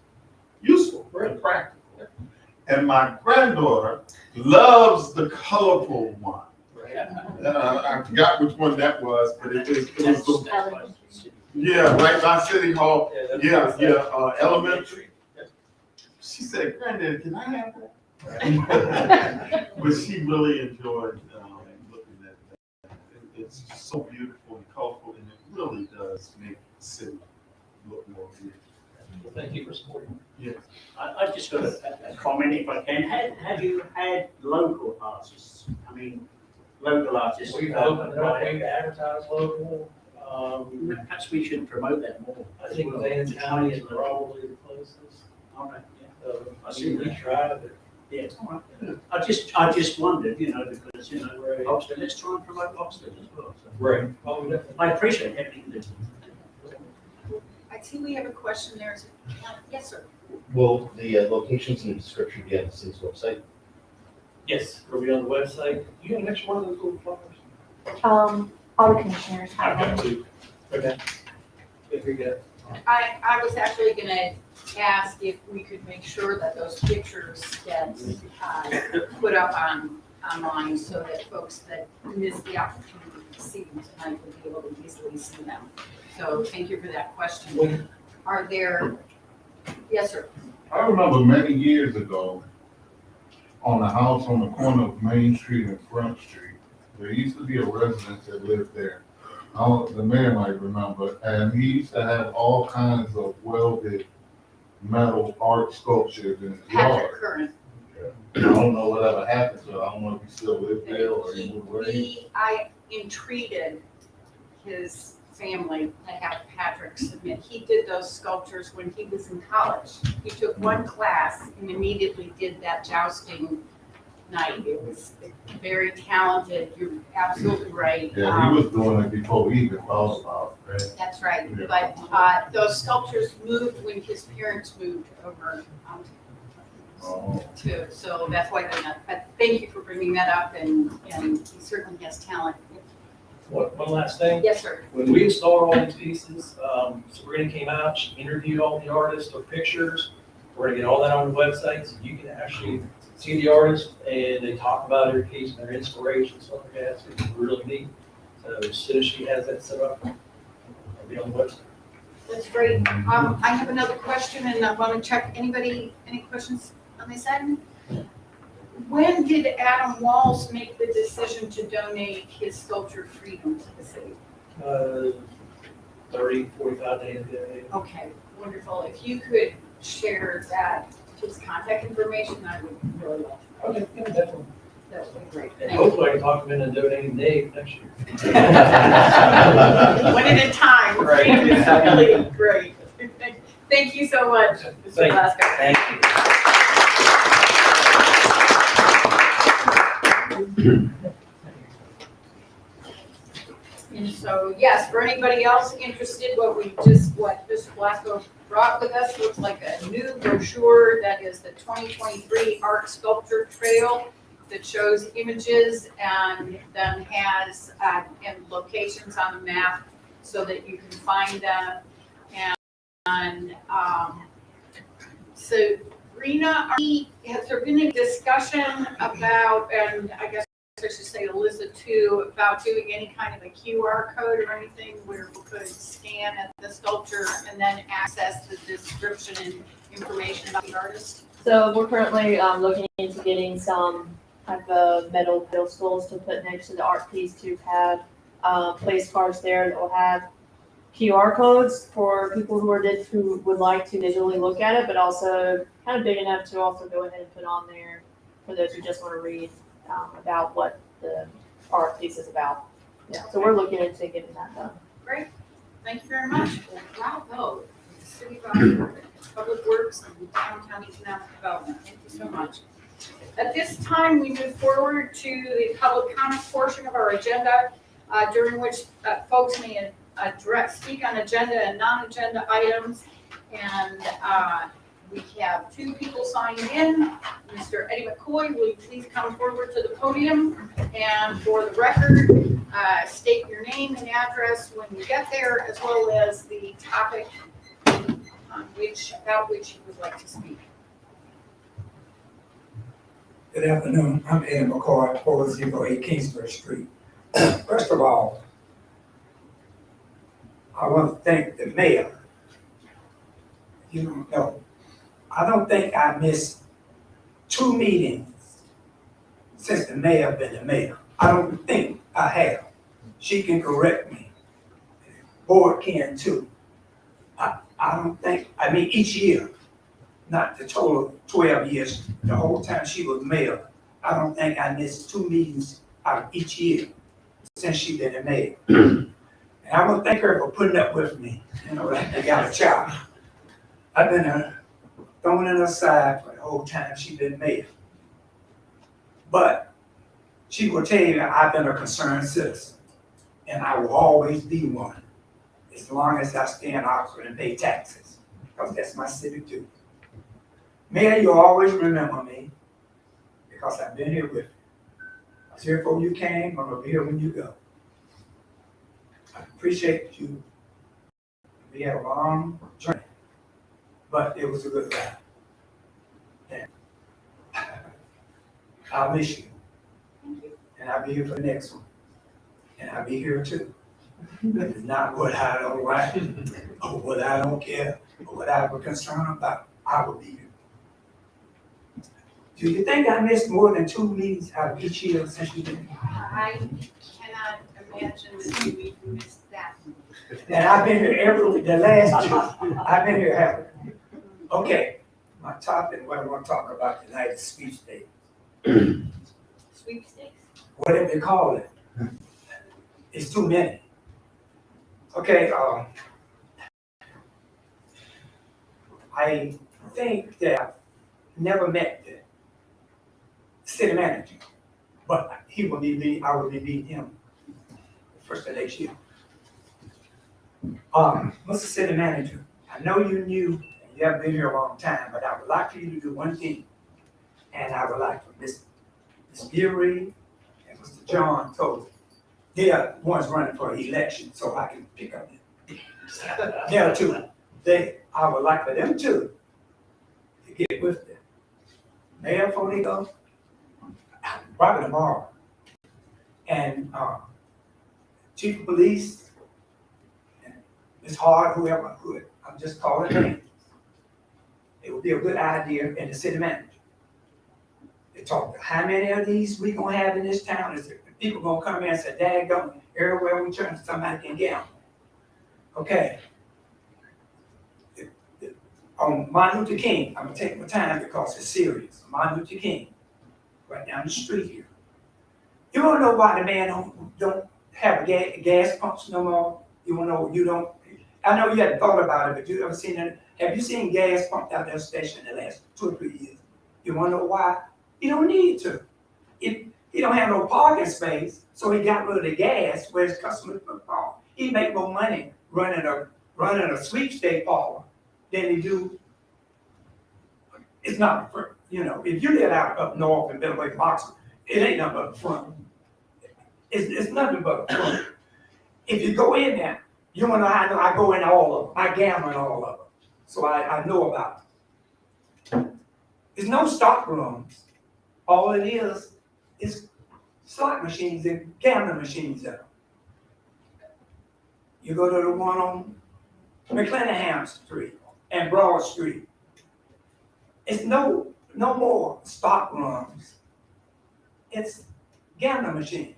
useful and practical. And my granddaughter loves the colorful one. I forgot which one that was, but it was the, right by City Hall. Elementary. She said, "Granddad, can I have that?" But she really enjoyed looking at that. It's just so beautiful and colorful, and it really does make the city look more beautiful. Well, thank you for supporting. Yes. I've just got a comment, if I can. Have you had local artists? I mean, local artists. We've opened it up, we've advertised local. Perhaps we should promote that more. I think Vance County is probably the closest. All right, yeah. I see we tried, but Yeah, it's all right. I just wondered, because, Right. Oxford, let's try and promote Oxford as well. So right. Oh, we definitely. I appreciate everything you do. I see we have a question there. Yes, sir. Will the locations and description be on the city's website? Yes, we'll be on the website. You got an extra one of those little flowers? All the commissioners I've have got them. two. Okay. Very good. I was actually gonna ask if we could make sure that those pictures get put up online so that folks that missed the opportunity to see them tonight would be able to easily see them. So thank you for that question. Are there, yes, sir. I remember many years ago, on a house on the corner of Main Street and Front Street, there used to be a resident that lived there. The mayor might remember, and he used to have all kinds of welded metal art sculptures in his Patrick yard. Curran. I don't know whatever happened, so I don't know if he's still with Bill or he moved away. I entreated his family to have Patrick submit. He did those sculptures when he was in college. He took one class and immediately did that jousting night. It was very talented. You're absolutely right. Yeah, he was doing it before we even thought about it, right? That's right. But those sculptures moved when his parents moved over Oh. too. So that's why they're not. But thank you for bringing that up, and he certainly has talent. One last thing. Yes, sir. When we installed all these pieces, Sabrina came out, she interviewed all the artists, took pictures. We're gonna get all that on the website, so you can actually see the artists, and they talk about their piece, and their inspiration, stuff like that, so it's really neat. So as soon as she has that set up, it'll be on the website. That's great. I have another question, and I want to check, any questions on this end? When did Adam Walls make the decision to donate his sculpture Freedom to the city? 30, 45 days ago. Okay, wonderful. If you could share that, his contact information, I would really love to know. Okay, yeah, definitely. That would be great. And Thank you. hopefully I can talk them into donating Dave next year. One at a time. Right. It's really great. Thank you so much, Mr. Thank you. Glasgow. Thank And so, yes, for anybody else interested, what Mr. Blasco brought with us looks like a new brochure that is the 2023 Art Sculpture Trail that shows images and then has and locations on the map so that you can find them. And so, Rena, has there been a discussion about, and I guess I should say Alyssa too, about doing any kind of a QR code or anything where we could scan at the sculpture and then access the description and information about the artist? So we're currently looking into getting some kind of metal pedestals to put next to the art piece to have place cards there that will have QR codes for people who would like to visually look at it, but also kind of big enough to also go ahead and put on there for those who just want to read about what the art piece is about. Yeah, so we're looking into getting that done. Great, thank you very much. Bravo, City of Oxford, Public Works and Downtown Economic Development. Thank you so much. At this time, we move forward to the public comment portion of our agenda, during which folks may speak on agenda and non-agenda items. And we have two people signing in. Mr. Eddie McCoy, will you please come forward to the podium? And for the record, state your name and address when you get there, as well as the topic about which you would like to speak. Good afternoon. I'm Eddie McCoy, 408 Kingsbury Street. First of all, I want to thank the mayor. You don't know. I don't think I missed 2 meetings since the mayor been the mayor. I don't think I have. She can correct me. Board can too. I don't think, I mean, each year, not the total of 12 years, the whole time she was mayor, I don't think I missed 2 meetings out of each year since she been the mayor. And I want to thank her for putting up with me, you know, like I got a child. I've been thrown in her side for the whole time she been mayor. But she will tell you I've been a concerned citizen, and I will always be one, as long as I stay in Oxford and pay taxes, because that's my civic duty. Mayor, you'll always remember me, because I've been here with you. I was here before you came, I'm gonna be here when you go. I appreciate you. We had a long journey, but it was a good ride. And I'll miss you. And I'll be here for the next one. And I'll be here too. It's not what I don't like, or what I don't care, or what I was concerned about. I will be here. Do you think I missed more than 2 meetings out of each year since you've been here? I cannot imagine that you even missed that. And I've been here the last 2. I've been here having. Okay, My topic, what I want to talk about tonight is sweepstakes. Sweepstakes? Whatever they call it. It's too many. Okay, I think that I've never met the city manager, but he will be me, I will be meeting him first of next year. Mr. City Manager, I know you knew, you haven't been here a long time, but I would like for you to do one thing. And I would like for Ms. Geary and Mr. John Toth, they are ones running for election, so I can pick up them. They are two. I would like for them two to get with the mayor before they go, probably tomorrow. And chief of police, and Ms. Hard, whoever, I'm just calling names. It would be a good idea, and the city manager. They talk, how many of these we gonna have in this town? Is there people gonna come in and say, daggone, everywhere we turn, somebody can gamble. Okay. On Martin Luther King, I'm gonna take my time because it's serious. Martin Luther King, right down the street here. You wanna know why the man don't have gas pumps no more? You wanna know, you don't, I know you hadn't thought about it, but you ever seen it? Have you seen gas pumped out that station in the last 2 or 3 years? You wanna know why? You don't need to. He don't have no parking space, so he got rid of the gas where his customers would park. He make more money running a sweepstake parlor than he do. It's not, you know, if you live out up north in Middleway Box, it ain't nothing but the front. It's nothing but the front. If you go in there, you wanna know how I know I go in all of them. I gamble in all of them. So I know about it. There's no stock rooms. All it is slot machines and gambling machines there. You go to the one on McClanahan Street and Broad Street. It's no more stock rooms. It's gambling machines.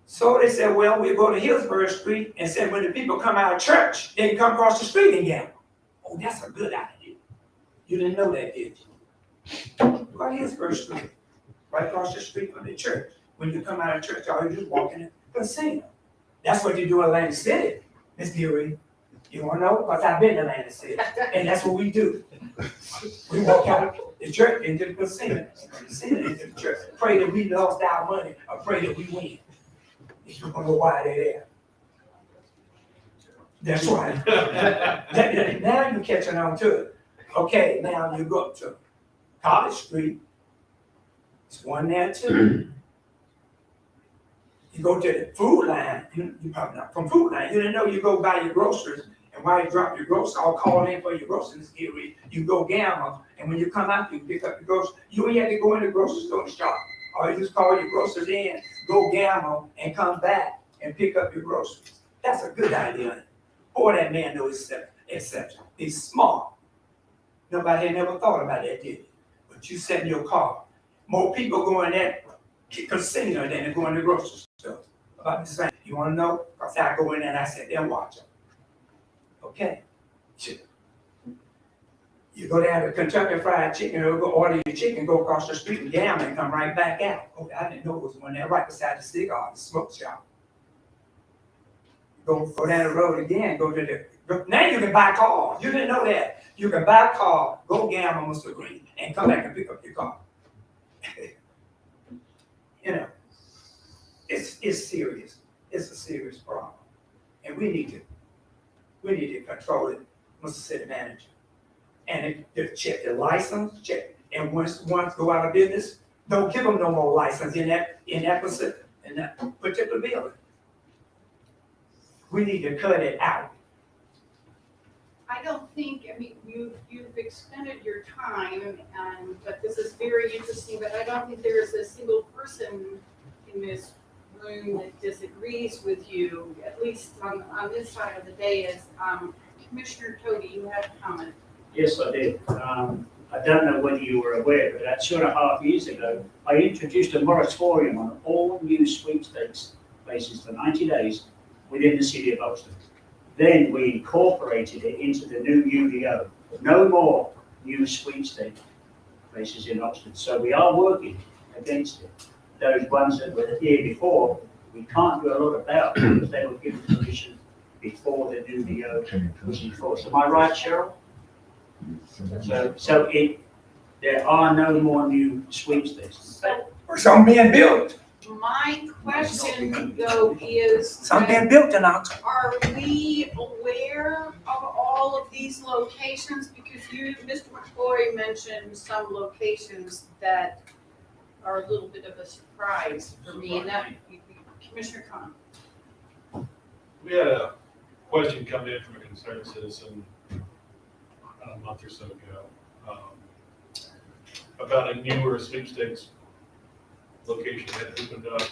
So they said, well, we go to Hillsborough Street and said when the people come out of church, they can come across the street and gamble. Oh, that's a good idea. You didn't know that, did you? Go to Hillsborough Street, right across the street from the church. When you come out of church, all you just walk in the casino. That's what you do in Atlantic City, Ms. Geary. You wanna know? Because I've been to Atlantic City, and that's what we do. We walk out of the church into the casino, into the church. Pray that we lost our money, or pray that we win. You don't know why they're there. That's right. Now you're catching on to it. Okay, now you go up to College Street. There's one there too. You go to the food line. You probably not from food line. You didn't know you go buy your groceries, and while you drop your groceries, I'll call in for your groceries. You go gamble, and when you come out, you pick up your groceries. You ain't have to go in the grocery store and shop. Or you just call your groceries in, go gamble, and come back and pick up your groceries. That's a good idea. Boy, that man knows exception. He's smart. Nobody had never thought about that, did you? But you set in your car. More people go in that casino than they go in the grocery store. About the same. You want to know? Because I go in there and I sit there and watch them. Okay. You go down to Kentucky Fried Chicken, or go order your chicken, go across the street and gamble and come right back out. Oh, I didn't know it was one there right beside the cigar, the smoke shop. Go down the road again, go to the, now you can buy cars. You didn't know that. You can buy a car, go gamble, Mr. Green, and come back and pick up your car. You know, it's serious. It's a serious problem. And we need to control it, Mr. City Manager. And they check their license, check. And once go out of business, don't give them no more license in that particular building. We need to cut it out. I don't think, I mean, you've expended your time, but this is very interesting, but I don't think there is a single person in this room that disagrees with you, at least on this side of the dais. Commissioner Toby, you have a comment. Yes, I did. I don't know whether you were aware, but about 2.5 years ago, I introduced a moratorium on all new sweepstakes places for 90 days within the city of Oxford. Then we incorporated it into the new UDO. No more new sweepstake places in Oxford. So we are working against it. Those ones that were here before, we can't do a lot about because they were given permission before the new DO was enforced. Am I right, Cheryl? There are no more new sweepstakes. Some being built, My question though is, some being built in Oxford. are we aware of all of these locations? Because Mr. McCoy mentioned some locations that are a little bit of a surprise for me, and that, Commissioner Khan. We had a question come in from a concerned citizen a month or so ago about a newer sweepstakes location that opened up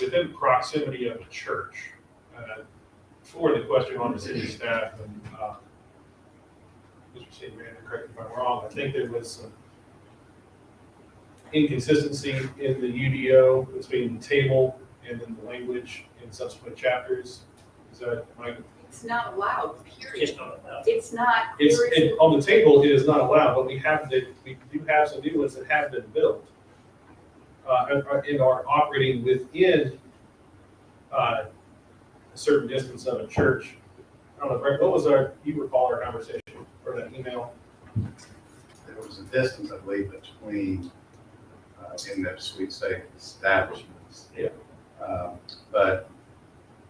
within proximity of a church. For the question on the city staff, and Mr. City Manager, correct me if I'm wrong, I think there was some inconsistency in the UDO between the table and then the language in subsequent chapters. Is that right? It's not allowed, period. Just not allowed. It's not. On the table, it is not allowed, but we do have some new ones that have been built and are operating within a certain distance of a church. I don't know, Greg, what was you recall our conversation or that email? There was a distance, I believe, between in the sweepstake establishments. Yeah. But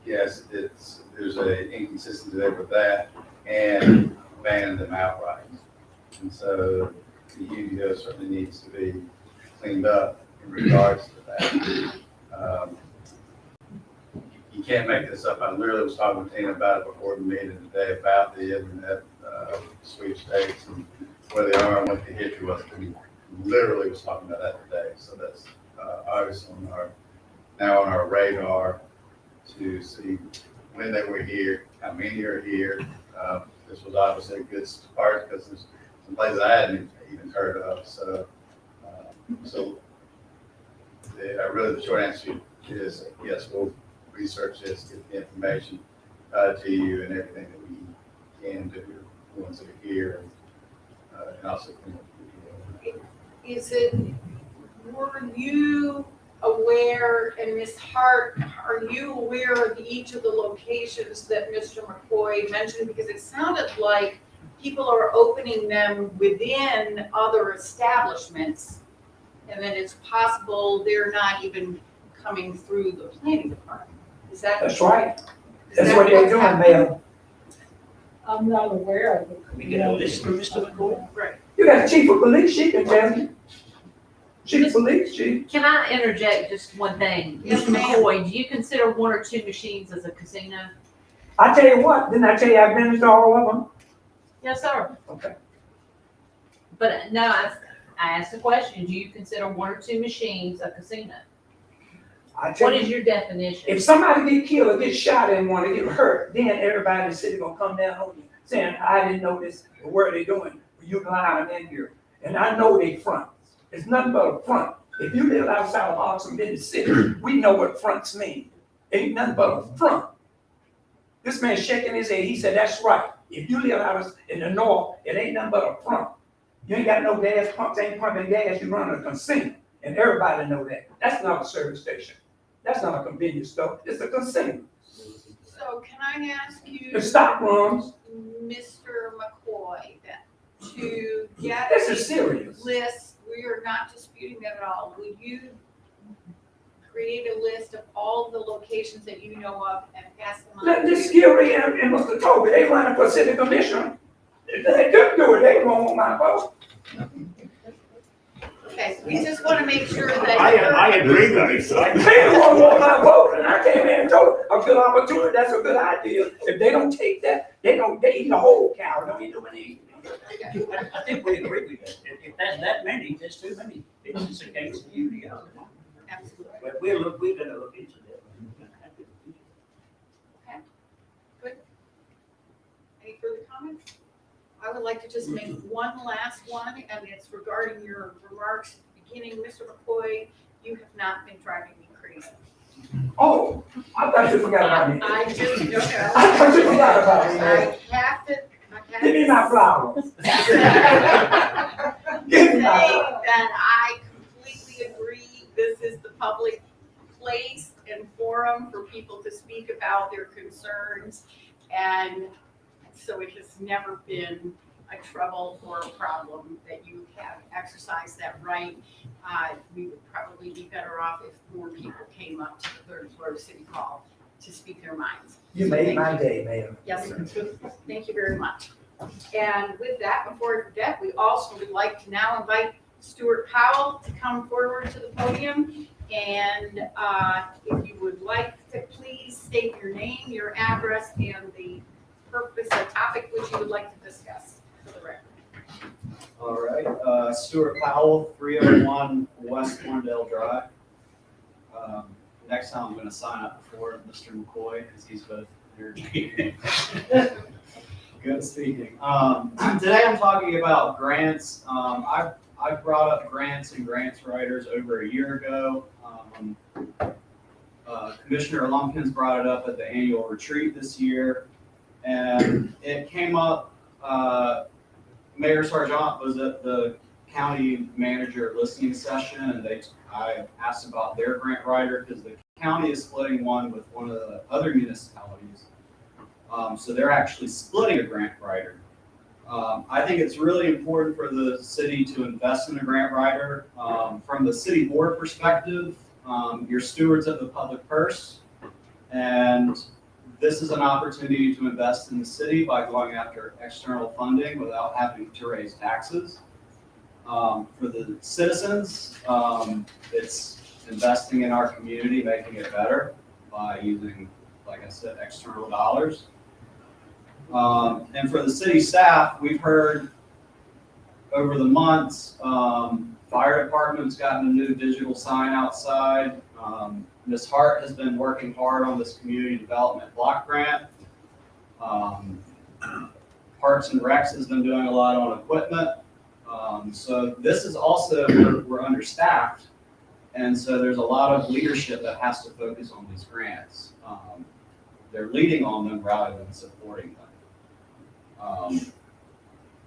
yes, there's an inconsistency there with that and banning them outright. And so the UDO certainly needs to be cleaned up in regards to that. You can't make this up. I literally was talking with Tina about it before the meeting today about the internet sweepstakes and where they are and what the history was. We literally was talking about that today. So that's obviously now on our radar to see when they were here, how many are here. This was obviously a good start because there's some places I hadn't even heard of. So the short answer is yes, we'll research this, get the information to you and everything that we can do, the ones that are here, and also clean up the video. Were you aware, and Ms. Hart, are you aware of each of the locations that Mr. McCoy mentioned? Because it sounded like people are opening them within other establishments, and then it's possible they're not even coming through the planning department. Is that? That's right. That's what they're doing, Mayor. I'm not aware of it. We get a list from Mr. McCoy. Right. You got the chief of police, she can tell you. Chief of police, chief. Can I interject just one thing? Yes, Mr. ma'am. McCoy, do you consider one or two machines as a casino? I tell you what, didn't I tell you I've been to all of them? Yes, sir. Okay. But no, I asked the question, do you consider one or two machines a casino? I tell What you, is your definition? if somebody get killed or get shot in one or get hurt, then everybody in the city gonna come down on you, saying, I didn't know this, what are they doing? You lying in here. And I know they front. It's nothing but a front. If you live outside of Oxford, in the city, we know what fronts mean. Ain't nothing but a front. This man shaking his head, he said, that's right. If you live out in the north, it ain't nothing but a front. You ain't got no gas pumps, ain't pumping gas, you run a casino. And everybody know that. That's not a service station. That's not a convenience store. It's a casino. So can I ask you, The stock runs. Mr. McCoy, that to get This is a serious. list, we are not disputing that at all. Would you create a list of all the locations that you know of and pass them on? Let this Gary and Mr. Toby, they running for city commissioner. They couldn't do it, they won't want my vote. Okay, so we just want to make sure that. I agree with you, sir. They won't want my vote, and I came in and told them, a good opportunity, that's a good idea. If they don't take that, they eat the whole cow, don't eat anything. I think we agree with that. If that's that many, there's too many. It's just against the UDO. Absolutely. But we're gonna look into that. Okay, good. Any further comments? I would like to just make one last one, and it's regarding your remarks at the beginning. Mr. McCoy, you have not been driving me crazy. Oh, I thought you forgot about me. I just, no, no. I thought you forgot about me. I have to. Give me my flowers. saying that I completely agree. This is the public place and forum for people to speak about their concerns. And so it has never been a trouble or a problem that you have exercised that right. We would probably be better off if more people came up to the third floor of City Hall to speak their minds. You So made thank my you. day, Mayor. Yes, thank you very much. And with that, before I forget, we also would like to now invite Stuart Powell to come forward to the podium. And if you would like to please state your name, your address, and the purpose or topic which you would like to discuss for the record. All right, Stuart Powell, 301 West Warndale Drive. Next time I'm gonna sign up for Mr. McCoy, because he's both here. Good speaking. Today I'm talking about grants. I brought up grants and grants writers over a year ago. Commissioner Lumpkins brought it up at the annual retreat this year, and it came up, Mayor Sargent was at the county manager listening session, and I asked about their grant writer because the county is splitting one with one of the other municipalities. So they're actually splitting a grant writer. I think it's really important for the city to invest in a grant writer. From the city board perspective, you're stewards of the public purse, and this is an opportunity to invest in the city by going after external funding without having to raise taxes. For the citizens, it's investing in our community, making it better by using, like I said, external dollars. And for the city staff, we've heard over the months, fire department's gotten a new digital sign outside. Ms. Hart has been working hard on this community development block grant. Parks and Recs has been doing a lot on equipment. So this is also, we're understaffed. And so there's a lot of leadership that has to focus on these grants. They're leading on them rather than supporting them.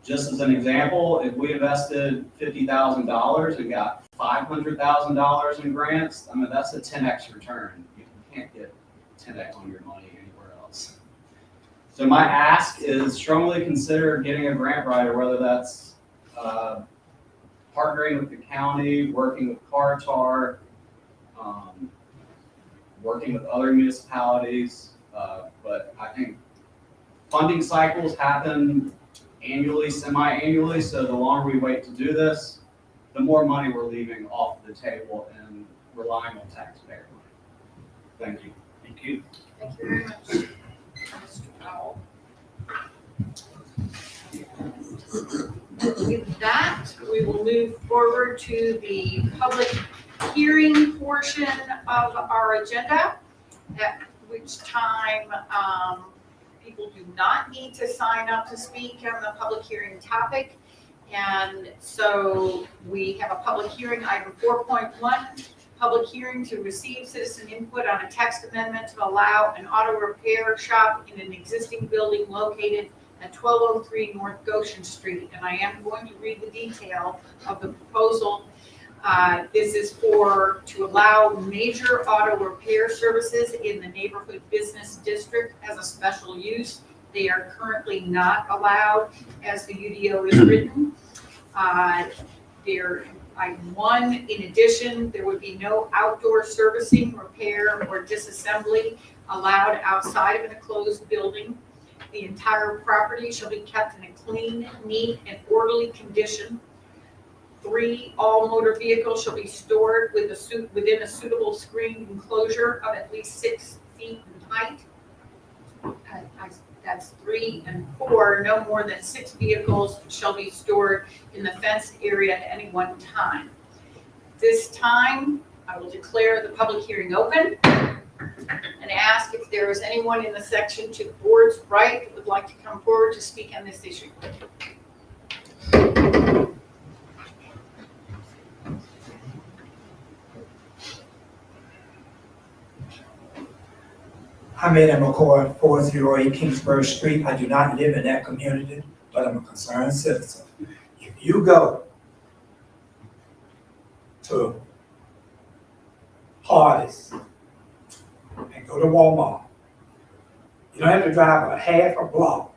Just as an example, if we invested $50,000 and got $500,000 in grants, I mean, that's a 10x return. You can't get 10x on your money anywhere else. So my ask is strongly consider getting a grant writer, whether that's partnering with the county, working with Cartar, working with other municipalities. But I think funding cycles happen annually, semi-annually, so the longer we wait to do this, the more money we're leaving off the table and relying on taxpayer money. Thank you. Thank you. Thank you very much, Mr. Powell. With that, we will move forward to the public hearing portion of our agenda, at which time people do not need to sign up to speak on the public hearing topic. And so we have a public hearing, item 4.1, public hearing to receive citizen input on a text amendment to allow an auto repair shop in an existing building located at 1203 North Goshen Street. And I am going to read the detail of the proposal. This is to allow major auto repair services in the neighborhood business district as a special use. They are currently not allowed as the UDO is written. In addition, there would be no outdoor servicing, repair, or disassembly allowed outside of an enclosed building. The entire property shall be kept in a clean, neat, and orderly condition. 3, all motor vehicles shall be stored within a suitable screened enclosure of at least 6 feet in height. That's 3, and 4, no more than 6 vehicles shall be stored in the fenced area at any one time. This time, I will declare the public hearing open and ask if there is anyone in the section to the board's right that would like to come forward to speak on this issue. I'm Eddie McCoy, 408 Kingsbury Street. I do not live in that community, but I'm a concerned citizen. If you go to Hardee's and go to Walmart. You don't have to drive a half a block.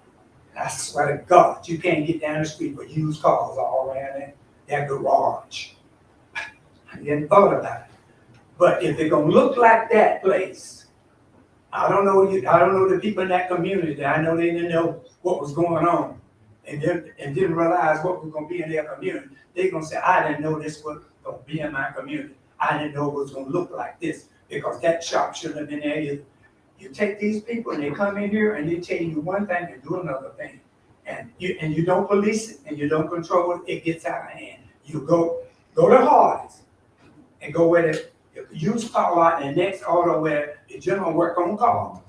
I swear to God, you can't get down the street with used cars all around that garage. I didn't thought about it. But if they're gonna look like that place, I don't know the people in that community. I know they didn't know what was going on and didn't realize what was gonna be in their community. They're gonna say, I didn't know this was gonna be in my community. I didn't know it was gonna look like this because that shop shouldn't have been there either. You take these people and they come in here and they tell you one thing and do another thing. And you don't police it and you don't control it, it gets out of hand. You go to Hardee's and go where the used car lot and the next auto where the general work on cars.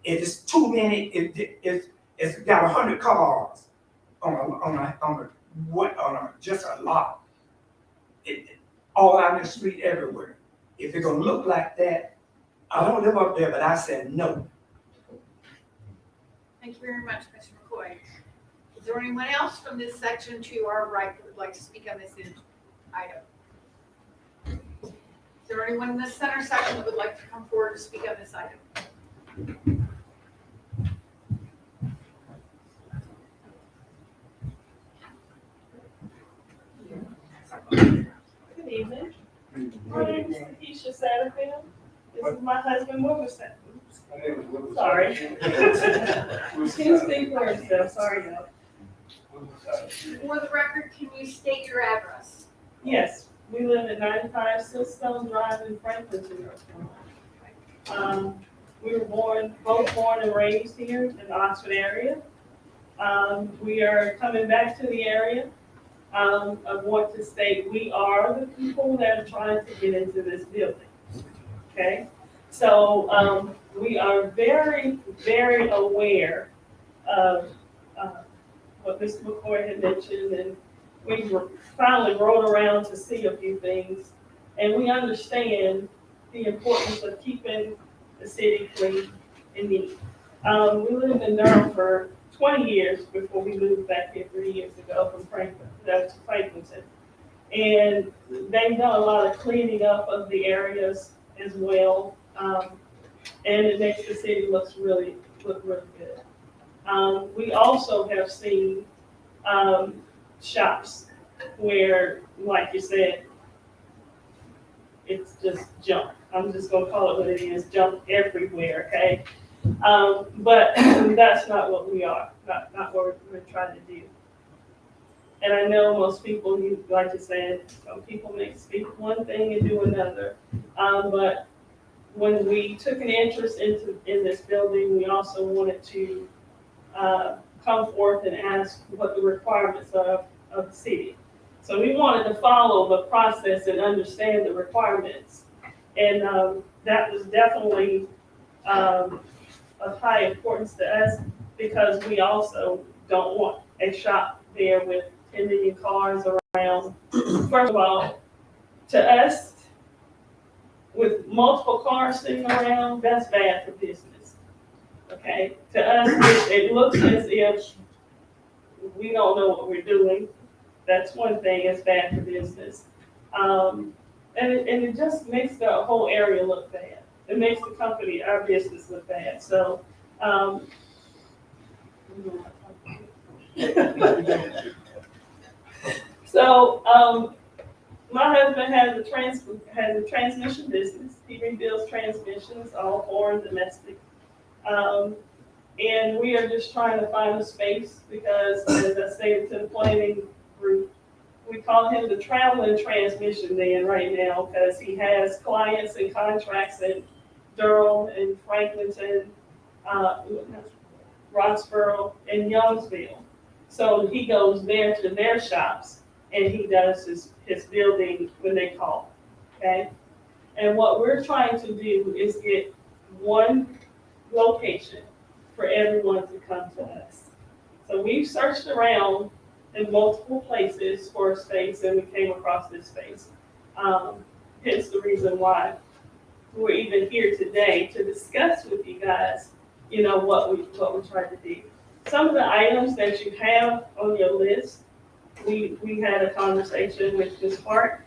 It is too many, it's got 100 cars just a lot. All out in the street everywhere. If it's gonna look like that, I don't live up there, but I said no. Thank you very much, Mr. McCoy. Is there anyone else from this section to our right that would like to speak on this item? Is there anyone in the center section that would like to come forward to speak on this item? Good evening. My name is Keisha Satterfield. This is my husband, Wilbur Satterfield. Sorry. Can speak for himself, sorry, y'all. For the record, can you state your address? Yes, we live at 95 Silstone Drive in Franklin, North Carolina. We were both born and raised here in the Oxford area. We are coming back to the area. I want to state we are the people that are trying to get into this building. Okay, so we are very, very aware of what Mr. McCoy had mentioned, and we finally rode around to see a few things, and we understand the importance of keeping the city clean and neat. We lived in Durham for 20 years before we moved back here 3 years ago from Franklin, that's Franklinton. And they've done a lot of cleaning up of the areas as well. And it makes the city look really good. We also have seen shops where, like you said, it's just junk. I'm just gonna call it what it is, junk everywhere, okay? But that's not what we are, not what we're trying to do. And I know most people, like you said, some people may speak one thing and do another. But when we took an interest in this building, we also wanted to come forth and ask what the requirements of the city. So we wanted to follow the process and understand the requirements. And that was definitely of high importance to us because we also don't want a shop there with 10 million cars around. First of all, to us, with multiple cars sitting around, that's bad for business. Okay, to us, it looks as if we don't know what we're doing. That's one thing, it's bad for business. And it just makes the whole area look bad. It makes the company, our business, look bad. So, my husband has a transmission business. He rebuilds transmissions, all foreign, domestic. And we are just trying to find a space because, as I stated to the planning group, we call him the traveling transmission man right now because he has clients and contracts in Durham and Franklinton, Roxborough, and Youngsville. So he goes there to their shops and he does his building when they call, okay? And what we're trying to do is get one location for everyone to come to us. So we've searched around in multiple places for a space and we came across this space. Hence the reason why we're even here today to discuss with you guys, what we're trying to do. Some of the items that you have on your list, we had a conversation with Ms. Hart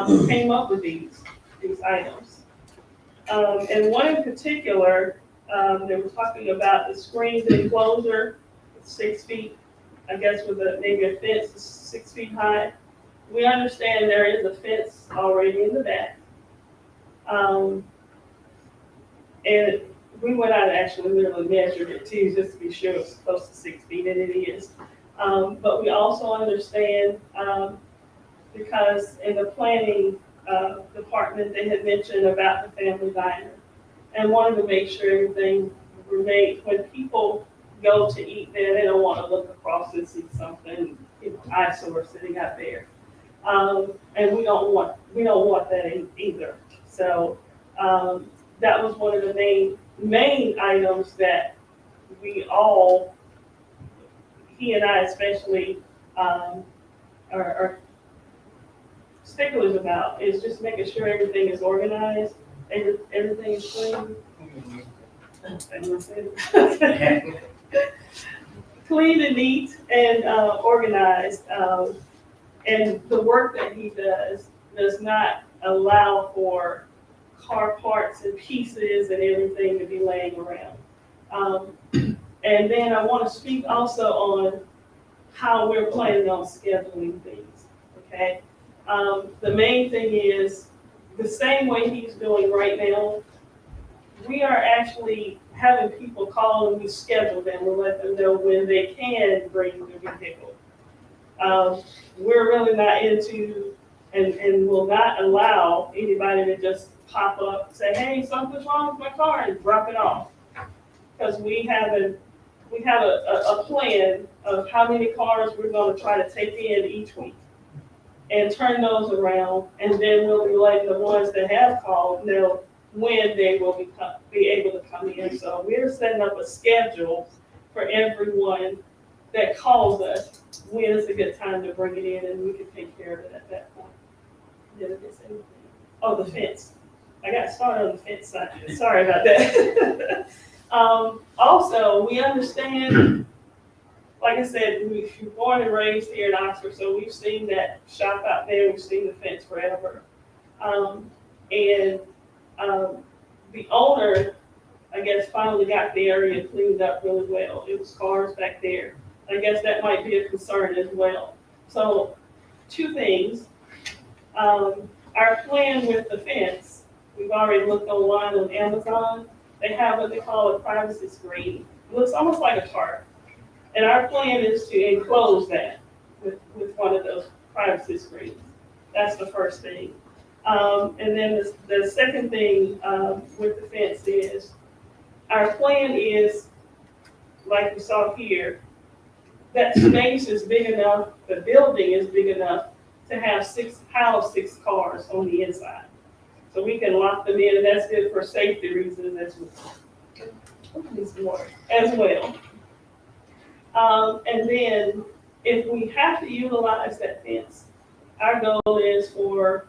who came up with these items. And one in particular, they were talking about the screened enclosure, 6 feet, I guess with maybe a fence 6 feet high. We understand there is a fence already in the back. And we went out and actually literally measured it too, just to be sure it's close to 6 feet, and it is. But we also understand, because in the planning department, they had mentioned about the family diner and wanted to make sure everything remained. When people go to eat there, they don't want to look across and see something, eyesore sitting out there. And we don't want that either. So that was one of the main items that we all, he and I especially, are sticklers about, is just making sure everything is organized, everything is clean. Clean and neat and organized. And the work that he does not allow for car parts and pieces and everything to be laying around. And then I want to speak also on how we're planning on scheduling things, okay? The main thing is the same way he's doing right now, we are actually having people call and we schedule them and let them know when they can bring their vehicle. We're really not into and will not allow anybody to just pop up and say, hey, something's wrong with my car, and drop it off. Because we have a plan of how many cars we're going to try to take in each week and turn those around, and then we'll be letting the ones that have called know when they will be able to come in. So we're setting up a schedule for everyone that calls us when is a good time to bring it in, and we can take care of it at that point. Did I miss anything? Oh, the fence. I got started on the fence side. Sorry about that. Also, we understand, like I said, we're born and raised here in Oxford, so we've seen that shop out there, we've seen the fence forever. The owner, I guess, finally got the area cleaned up really well. It was cars back there. I guess that might be a concern as well. So, two things. Our plan with the fence, we've already looked online on Amazon. They have what they call a privacy screen. It looks almost like a tarp. And our plan is to enclose that with one of those privacy screens. That's the first thing. And then the second thing with the fence is, our plan is, like we saw here, that space is big enough, the building is big enough to have house 6 cars on the inside. So we can lock them in, and that's good for safety reasons as well. And then if we have to utilize that fence, our goal is for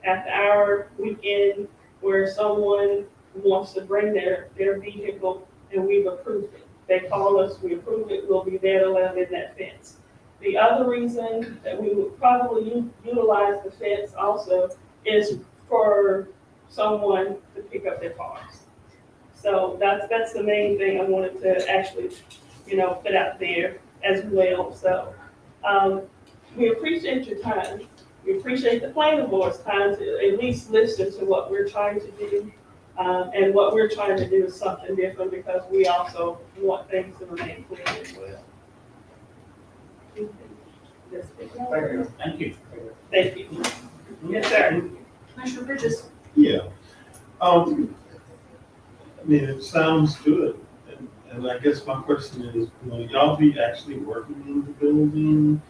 after our weekend where someone wants to bring their vehicle and we've approved it. They call us, we approve it, we'll be there to let them in that fence. The other reason that we would probably utilize the fence also is for someone to pick up their cars. So that's the main thing I wanted to actually, put out there as well. So we appreciate your time. We appreciate the planning board's time to at least listen to what we're trying to do. And what we're trying to do is something different because we also want things to remain clear as well. Thank you. Thank you. Yes, sir. Commissioner Bridges. Yeah. It sounds good. And I guess my question is, will y'all be actually working in the building,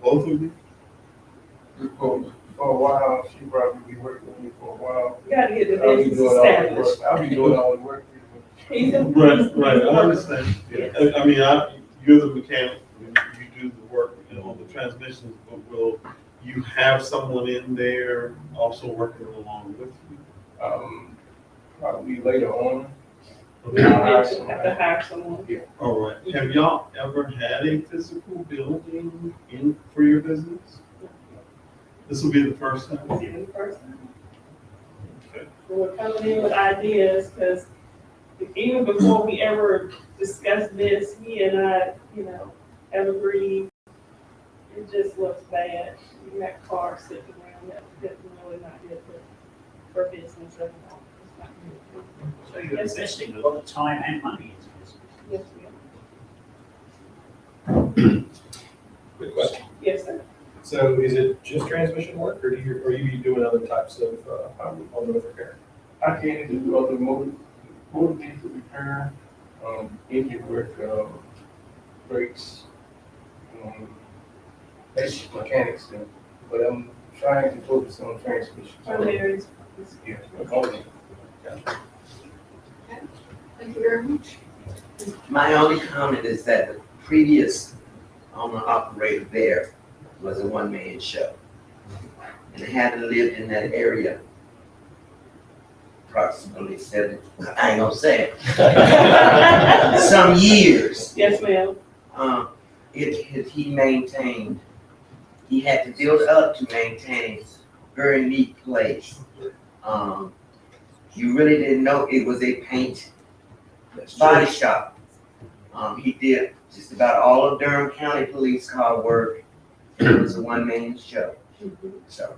both of you? For a while, she probably be working with me for a while. You gotta get the I'll be business doing all the work. established. I'll be doing all the work. Right, I understand. You're the mechanic, you do the work, on the transmissions, but will you have someone in there also working along with you? Probably later on. We have to hire someone. Yeah. All right. Have y'all ever had a physical building for your business? This will be the first time. This is the first time. Okay. We're coming in with ideas, because even before we ever discussed this, he and I, have agreed, it just looks bad. You got cars sitting around that's really not good for business at all. It's not good. So you're investing a lot of time and money into this. Yes, ma'am. Quick question. Yes, sir. So is it just transmission work, or are you doing other types of automotive repair? I can't do other motor vehicle repair, engine work, brakes, basic mechanics stuff, but I'm trying to focus on transmission. Primary is- Yeah, okay. Thank you very much. My only comment is that the previous owner operator there was a one-man show. And hadn't lived in that area approximately I ain't gonna say it. Some years. Yes, ma'am. He maintained, he had to build up to maintain a very neat place. You really didn't know it was a paint body shop. He did just about all of Durham County police car work. It was a one-man show. So.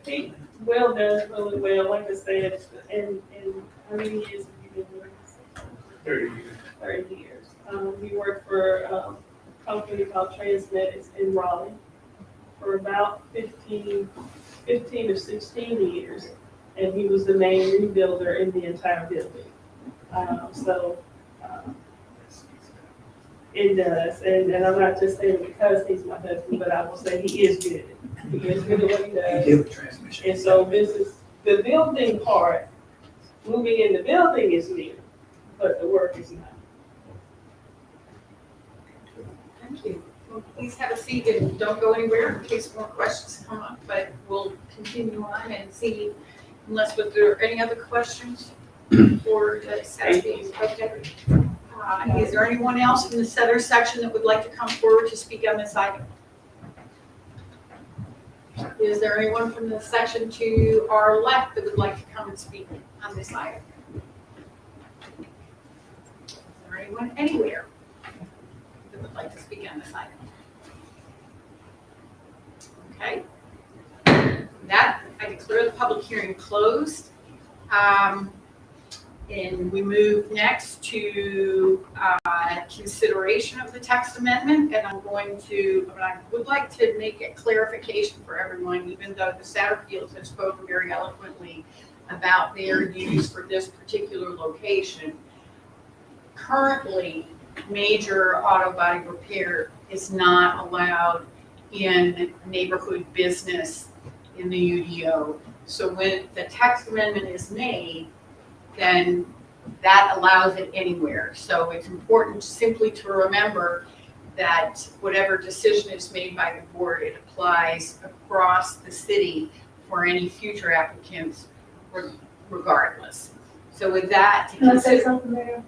He does really well, like I said, and how many years have you been doing this? 30 years. 30 years. He worked for a company called Transmedics in Raleigh for about 15 or 16 years, and he was the main rebuilder in the entire building. It does, and I'm not just saying because he's my husband, but I will say he is good. He is good at what he does. He did with transmission. And so this is, the building part, moving in the building is near, but the work is not. Thank you. Well, please have a seat and don't go anywhere in case more questions come up, but we'll continue on and see, unless was there any other questions for the Saturday? Okay. Is there anyone else in the Setter section that would like to come forward to speak on this item? Is there anyone from the section to our left that would like to come and speak on this item? Is there anyone anywhere that would like to speak on this item? Okay. That, I declare the public hearing closed. And we move next to consideration of the text amendment, and I would like to make a clarification for everyone, even though the Satterfields have spoken very eloquently about their use for this particular location. Currently, major auto body repair is not allowed in neighborhood business in the UDO. So when the text amendment is made, then that allows it anywhere. So it's important simply to remember that whatever decision is made by the board, it applies across the city for any future applicants regardless. So with that, Can I say something there?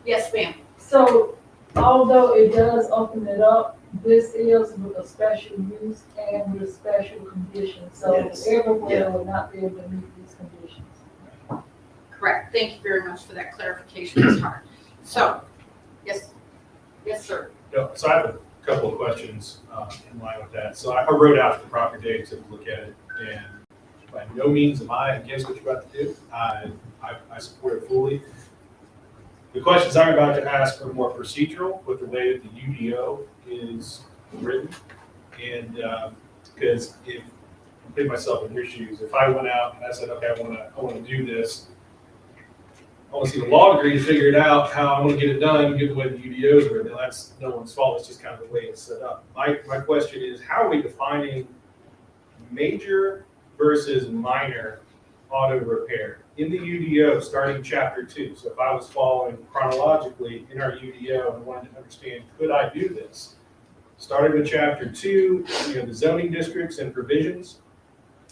Yes, ma'am. So although it does open it up, this is with a special use and with a special condition. So Yes. everywhere will not be able to meet these conditions. Correct. Thank you very much for that clarification, Ms. Hart. So, yes, sir. Yeah, so I have a couple of questions in line with that. So I wrote out the proper data to look at it, and by no means am I against what you're about to do. I support it fully. The questions I'm about to ask are more procedural with the way that the UDO is written. And because if I put myself in your shoes, if I went out and I said, okay, I want to do this, I want to see the law degree to figure it out, how I want to get it done, get the way the UDOs are written. That's no one's fault. It's just kind of the way it's set up. My question is, how are we defining major versus minor auto repair in the UDO starting chapter 2? So if I was following chronologically in our UDO and wanted to understand, could I do this? Starting with chapter 2, the zoning districts and provisions.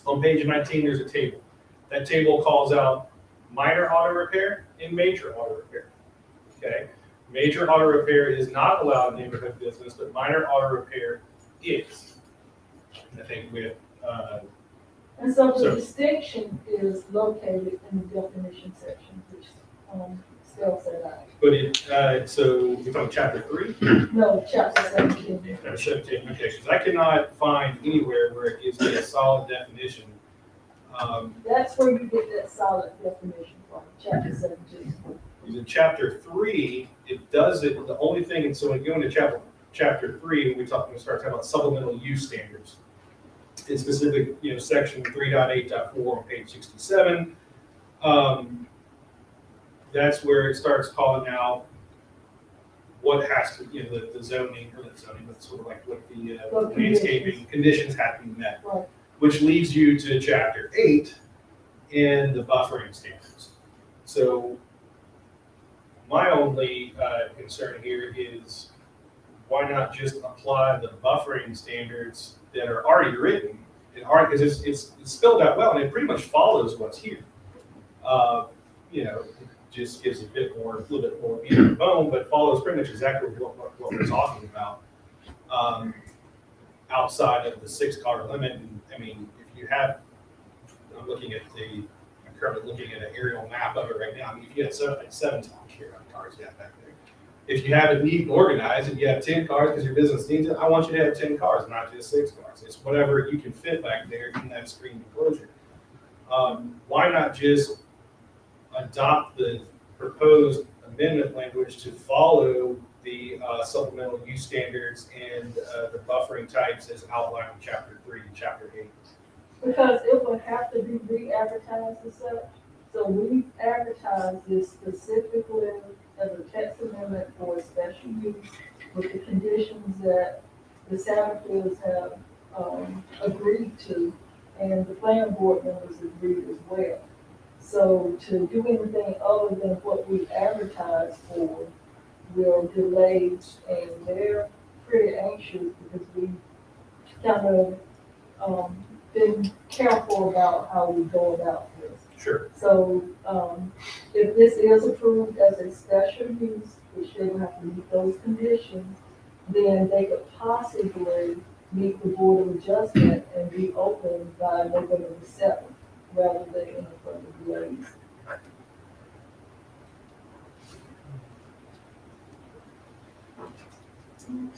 On page 19, there's a table. That table calls out minor auto repair and major auto repair. Okay, major auto repair is not allowed in neighborhood business, but minor auto repair is. I think with And so the So- distinction is located in the definition section, which, spells that out. But so you're talking chapter 3? No, chapter 17. 17, okay, because I cannot find anywhere where it gives me a solid definition. That's where you get that solid definition from, chapter 17. In chapter 3, it does it, the only thing, and so when you go into chapter 3, we start talking about supplemental use standards. In specific, section 3.8.4 on page 67. That's where it starts calling out what has to, the zoning, or not zoning, but sort of like what the landscaping conditions have to be met. Right. Which leads you to chapter 8 and the buffering standards. So my only concern here is why not just apply the buffering standards that are already written, because it's spelled out well and it pretty much follows what's here. It just gives a little bit more meat on the bone, but follows pretty much exactly what we're talking about. Outside of the 6-car limit, and I mean, if you have, I'm currently looking at an aerial map of it right now. I mean, if you had 7 cars you have back there. If you have it neat and organized and you have 10 cars because your business needs it, I want you to have 10 cars, not just 6 cars. It's whatever you can fit back there in that screened enclosure. Why not just adopt the proposed amendment language to follow the supplemental use standards and the buffering types as outlined in chapter 3 and chapter 8? Because it would have to be re-advertised as such. So we advertise this specifically as a text amendment for a special use with the conditions that the Satterfields have agreed to, and the planning board members agreed as well. So to do anything other than what we advertised for will delay, and they're pretty anxious because we kind of been careful about how we go about this. Sure. So, if this is approved as a special use, which they will have to meet those conditions, then they could possibly meet the Board of Adjustment and be open by November 7th, rather than any further delays.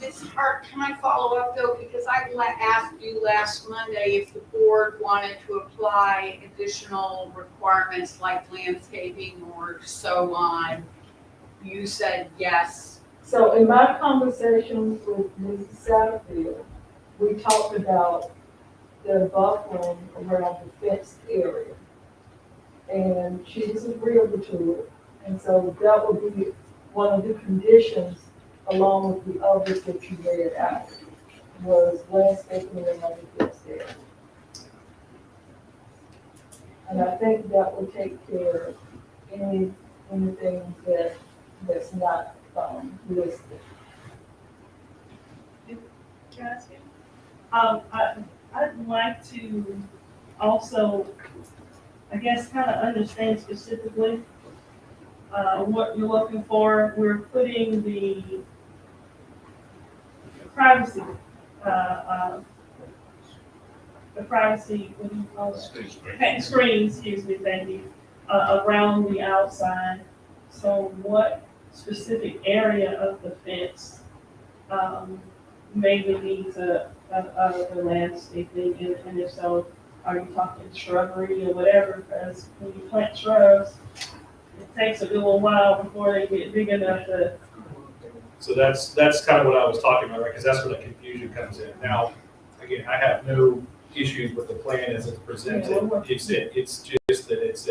Ms. Hart, can I follow up though, because I asked you last Monday if the board wanted to apply additional requirements like landscaping or so on. You said yes. So in my conversations with Mrs. Satterfield, we talked about the buffering around the fenced area. And she was agreeable to it. And so that would be one of the conditions, along with the others that you read out, was landscaping around the fenced area. And I think that would take care of anything that's not listed. Can I ask you? I'd like to also, I guess, kind of understand specifically what you're looking for. We're putting the privacy, what do you call it? Screens, excuse me, thank you, around the outside. So what specific area of the fence maybe needs the landscaping, and if so, are you talking shrubbery or whatever? Because when you plant shrubs, it takes a little while before they get big enough to. So that's kind of what I was talking about, right? Because that's where the confusion comes in. Now, again, I have no issues with the plan as it's presented. It's just that it's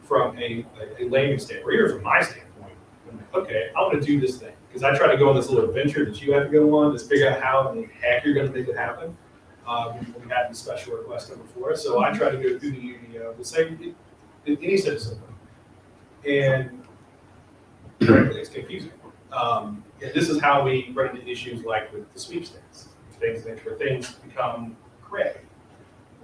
from a layman standpoint, or from my standpoint. I'm like, okay, I want to do this thing. Because I try to go on this little adventure that you have to go on to figure out how in the heck you're going to make it happen. We had the special request come before us, so I try to go through the UDO the same any citizen. And frankly, it's confusing. And this is how we run into issues like with the sweepstakes. Things where things become gray,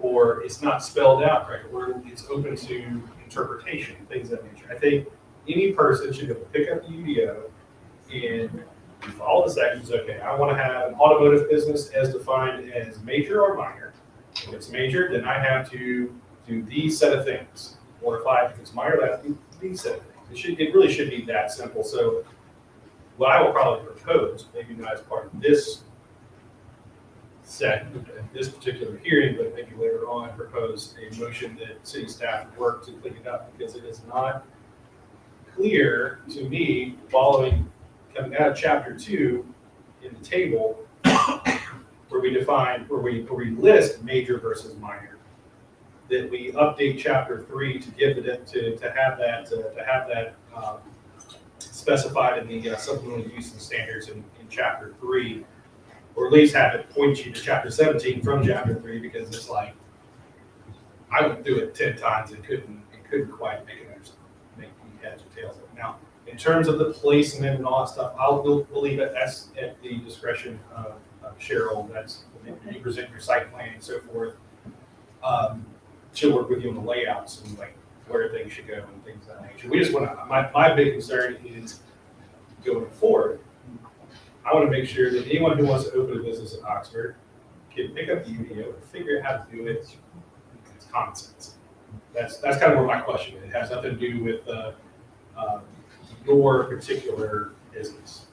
or it's not spelled out right, or it's open to interpretation, things of that nature. I think any person should be able to pick up the UDO and You follow the sections, okay, I want to have an automotive business as defined as major or minor. If it's major, then I have to do these set of things. Or if it's minor, I have to do these set of things. It really should be that simple. So what I will probably propose, maybe not as part of this set, this particular hearing, but maybe later on, propose a motion that city staff work to clean it up, because it is not clear to me, coming out of chapter 2 in the table, where we define, where we list major versus minor, that we update chapter 3 to give it, to have that specified in the supplemental use and standards in chapter 3, or at least have it point you to chapter 17 from chapter 3, because it's like, I went through it 10 times and couldn't quite make me heads or tails of it. Now, in terms of the placement and all that stuff, we'll leave it as at the discretion of Cheryl. That's when you present your site plan and so forth. She'll work with you on the layouts and like where things should go and things of that nature. We just want to, my big concern is going forward. I want to make sure that anyone who wants to open a business in Oxford can pick up the UDO and figure out how to do it. It's common sense. That's kind of where my question is. It has nothing to do with your particular business.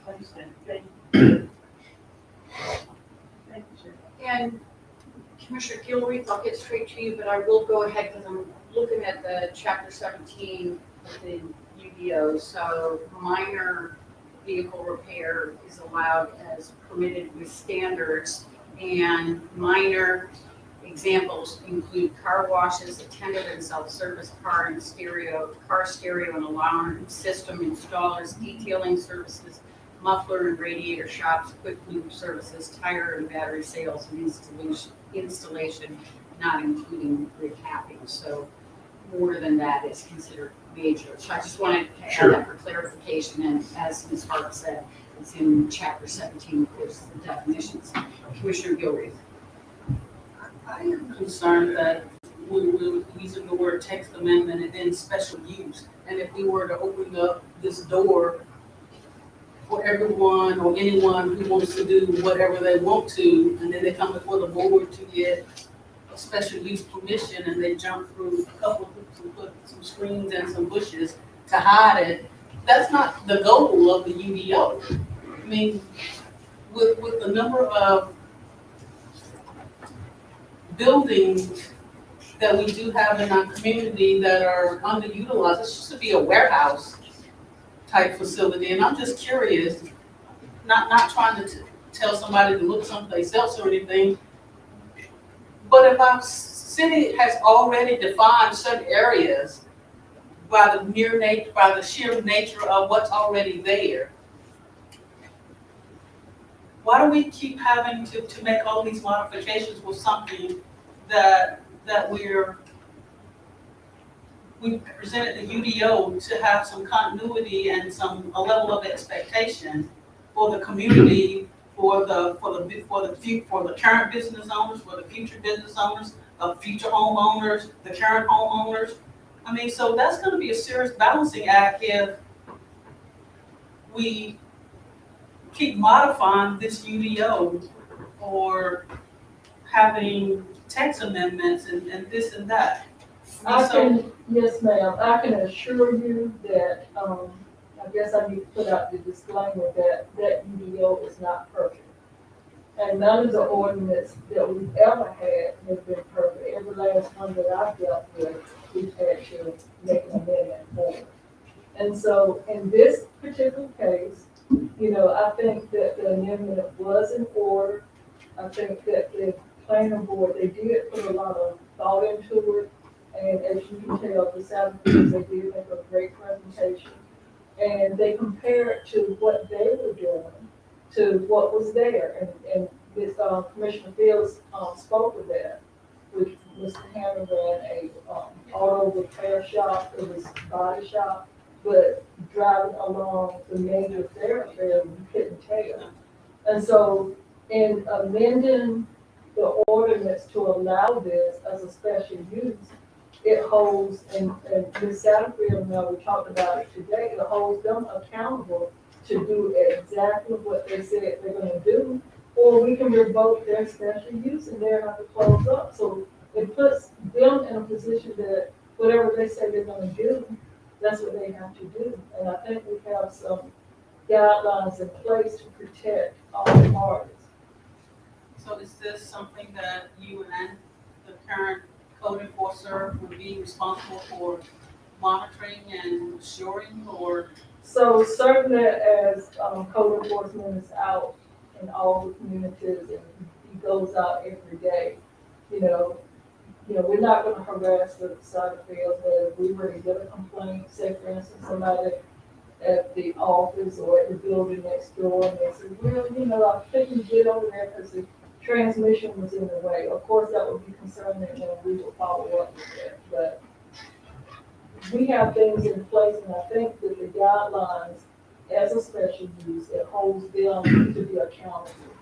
And Commissioner Gilreath, I'll get straight to you, but I will go ahead because I'm looking at the chapter 17 of the UDO. So minor vehicle repair is allowed as permitted with standards, and minor examples include car washes, attendant and self-service car and car stereo and alarm system installers, detailing services, muffler and radiator shops, quick lube services, tire and battery sales and installation, not including recapping. So more than that is considered major. So I just wanted to add that for clarification, and as Ms. Hart said, it's in chapter 17, of course, the definitions. Commissioner Gilreath. I am concerned that we're using the word text amendment and then special use. And if we were to open up this door for everyone or anyone who wants to do whatever they want to, and then they come before the board to get a special use permission and they jump through a couple of hoops and put some screens and some bushes to hide it, that's not the goal of the UDO. I mean, with the number of buildings that we do have in our community that are underutilized, it's just to be a warehouse type facility. And I'm just curious, not trying to tell somebody to look someplace else or anything, but if our city has already defined certain areas by the sheer nature of what's already there, why do we keep having to make all these modifications for something that we presented the UDO to have some continuity and a level of expectation for the community, for the current business owners, for the future business owners, the future homeowners, the current homeowners. I mean, so that's going to be a serious balancing act if we keep modifying this UDO or having text amendments and this and that. Yes, ma'am, I can assure you that, I guess I need to put out the disclaimer that UDO is not perfect. And none of the ordinance that we've ever had has been perfect. Every last one that I've dealt with, we've had to make an amendment for. And so in this particular case, I think that the amendment was in order. I think that the planning board, they did put a lot of thought into it. And as you can tell, the South Beach, they did make a great presentation. And they compared to what they were doing to what was there. And this Commissioner Fields spoke of that, which Mr. Hammond ran a auto repair shop, it was body shop, but driving along the major thoroughfare, you couldn't tell. And so in amending the ordinance to allow this as a special use, it holds, and Ms. Satterfield and I, we talked about it today, it holds them accountable to do exactly what they said they're gonna do, or we can revoke their special use and they'll have to close up. So it puts them in a position that whatever they say they're gonna do, that's what they have to do. And I think we have some guidelines in place to protect all parties. So is this something that you and the current code enforcer would be responsible for monitoring and assuring, or? So certainly as code enforcement is out in all the communities and he goes out every day, we're not gonna harass the soccer field, but if we were to get a complaint, say for instance, somebody at the office or at the building next door, and they say, well, I couldn't get over there because the transmission was in the way. Of course, that would be concerning, and we will follow up with that. But we have things in place, and I think that the guidelines, as a special use, it holds them to be accountable.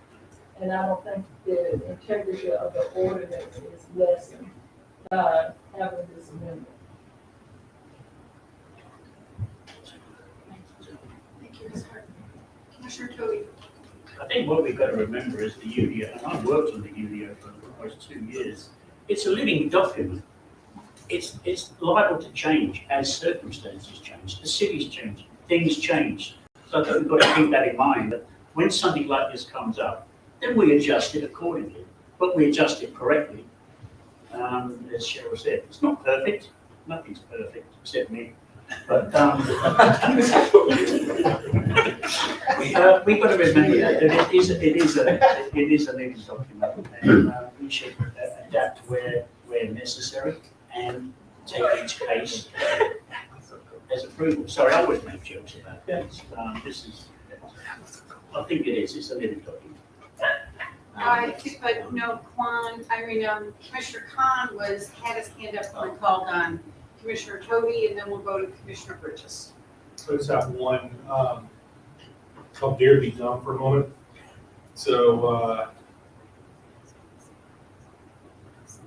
And I don't think the integrity of the ordinance is lessened by having this amendment. Thank you, Ms. Hart. Commissioner Toby. I think what we've got to remember is the UDO, and I've worked on the UDO for almost 2 years, it's a living document. It's liable to change as circumstances change, the cities change, things change. So I think we've got to keep that in mind, that when something like this comes up, then we adjust it accordingly, but we adjust it correctly. As Cheryl said, it's not perfect, nothing's perfect except me. But we've got to remember that it is a living document, and we should adapt where necessary and take each case as approval. Sorry, I always make jokes about this. I think it is. It's a living document. Commissioner Khan had his hand up when called on Commissioner Toby, and then we'll go to Commissioner Bridges. So I just have one, I'll dare to be dumb for a moment. So,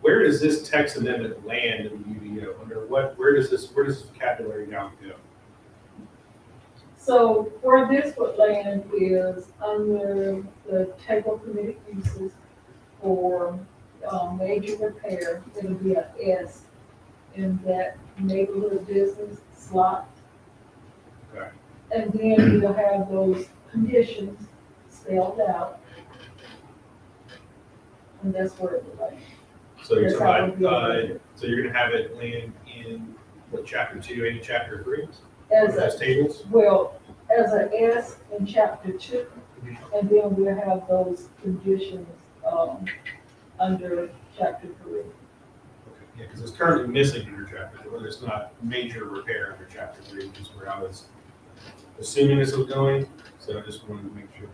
where does this text amendment land in the UDO? Where does this vocabulary now go? So where this would land is under the table of permitted uses for major repair. It'll be an S in that neighborhood business slot. Okay. And then you'll have those conditions spelled out. And that's where it will land. So you're That's how it talking would about, be. so you're gonna have it land in what, chapter 2 and chapter 3? As Those tables? Well, as an S in chapter 2, and then we'll have those conditions under chapter 3. Okay, yeah, because it's currently missing under chapter 3, there's not major repair under chapter 3, which is where I was assuming this was going, so I just wanted to make sure.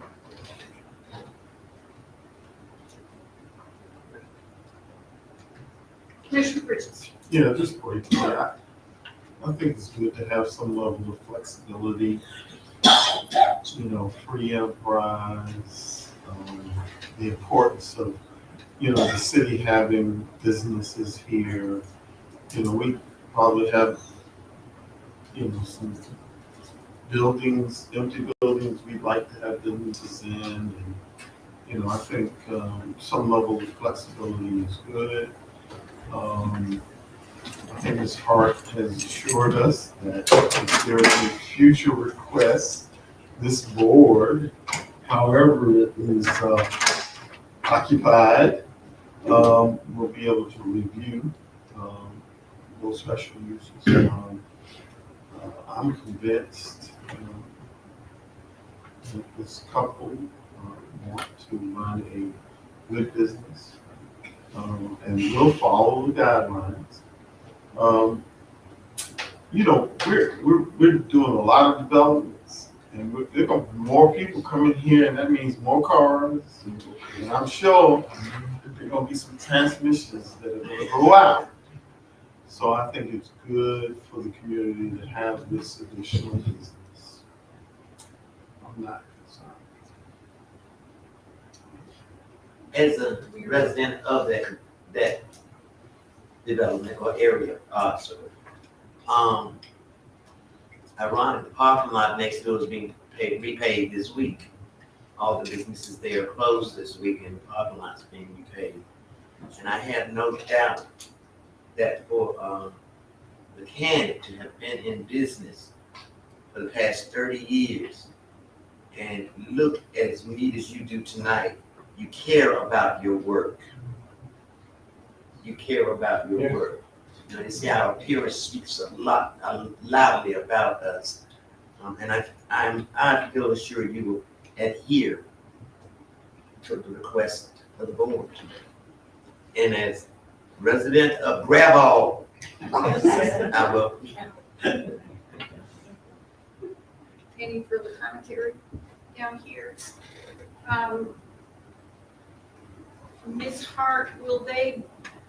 Commissioner Bridges. Yeah, just briefly, I think it's good to have some level of flexibility, free enterprise, the importance of, the city having businesses here. We probably have, some buildings, empty buildings we'd like to have businesses in. And, I think some level of flexibility is good. I think Ms. Hart has assured us that if there is a future request, this board, however it is occupied, will be able to review those special uses. I'm convinced that this couple want to run a good business and will follow the guidelines. We're doing a lot of developments, and there are going to be more people coming here, and that means more cars. And I'm sure there are going to be some transmissions that are going to go out. So I think it's good for the community to have this additional business. I'm not concerned. As a resident of that development or area, ironic, the parking lot next door is being repaid this week. All the businesses there are closed this week and parking lots being repaid. And I have no doubt that for the candidate to have been in business for the past 30 years and look as neat as you do tonight, you care about your work. You care about your work. You know, they say our appearance speaks a lot loudly about us. And I feel assured you will adhere to the request of the board. And as resident of Graball, I will. Any further commentary down here? Ms. Hart, will they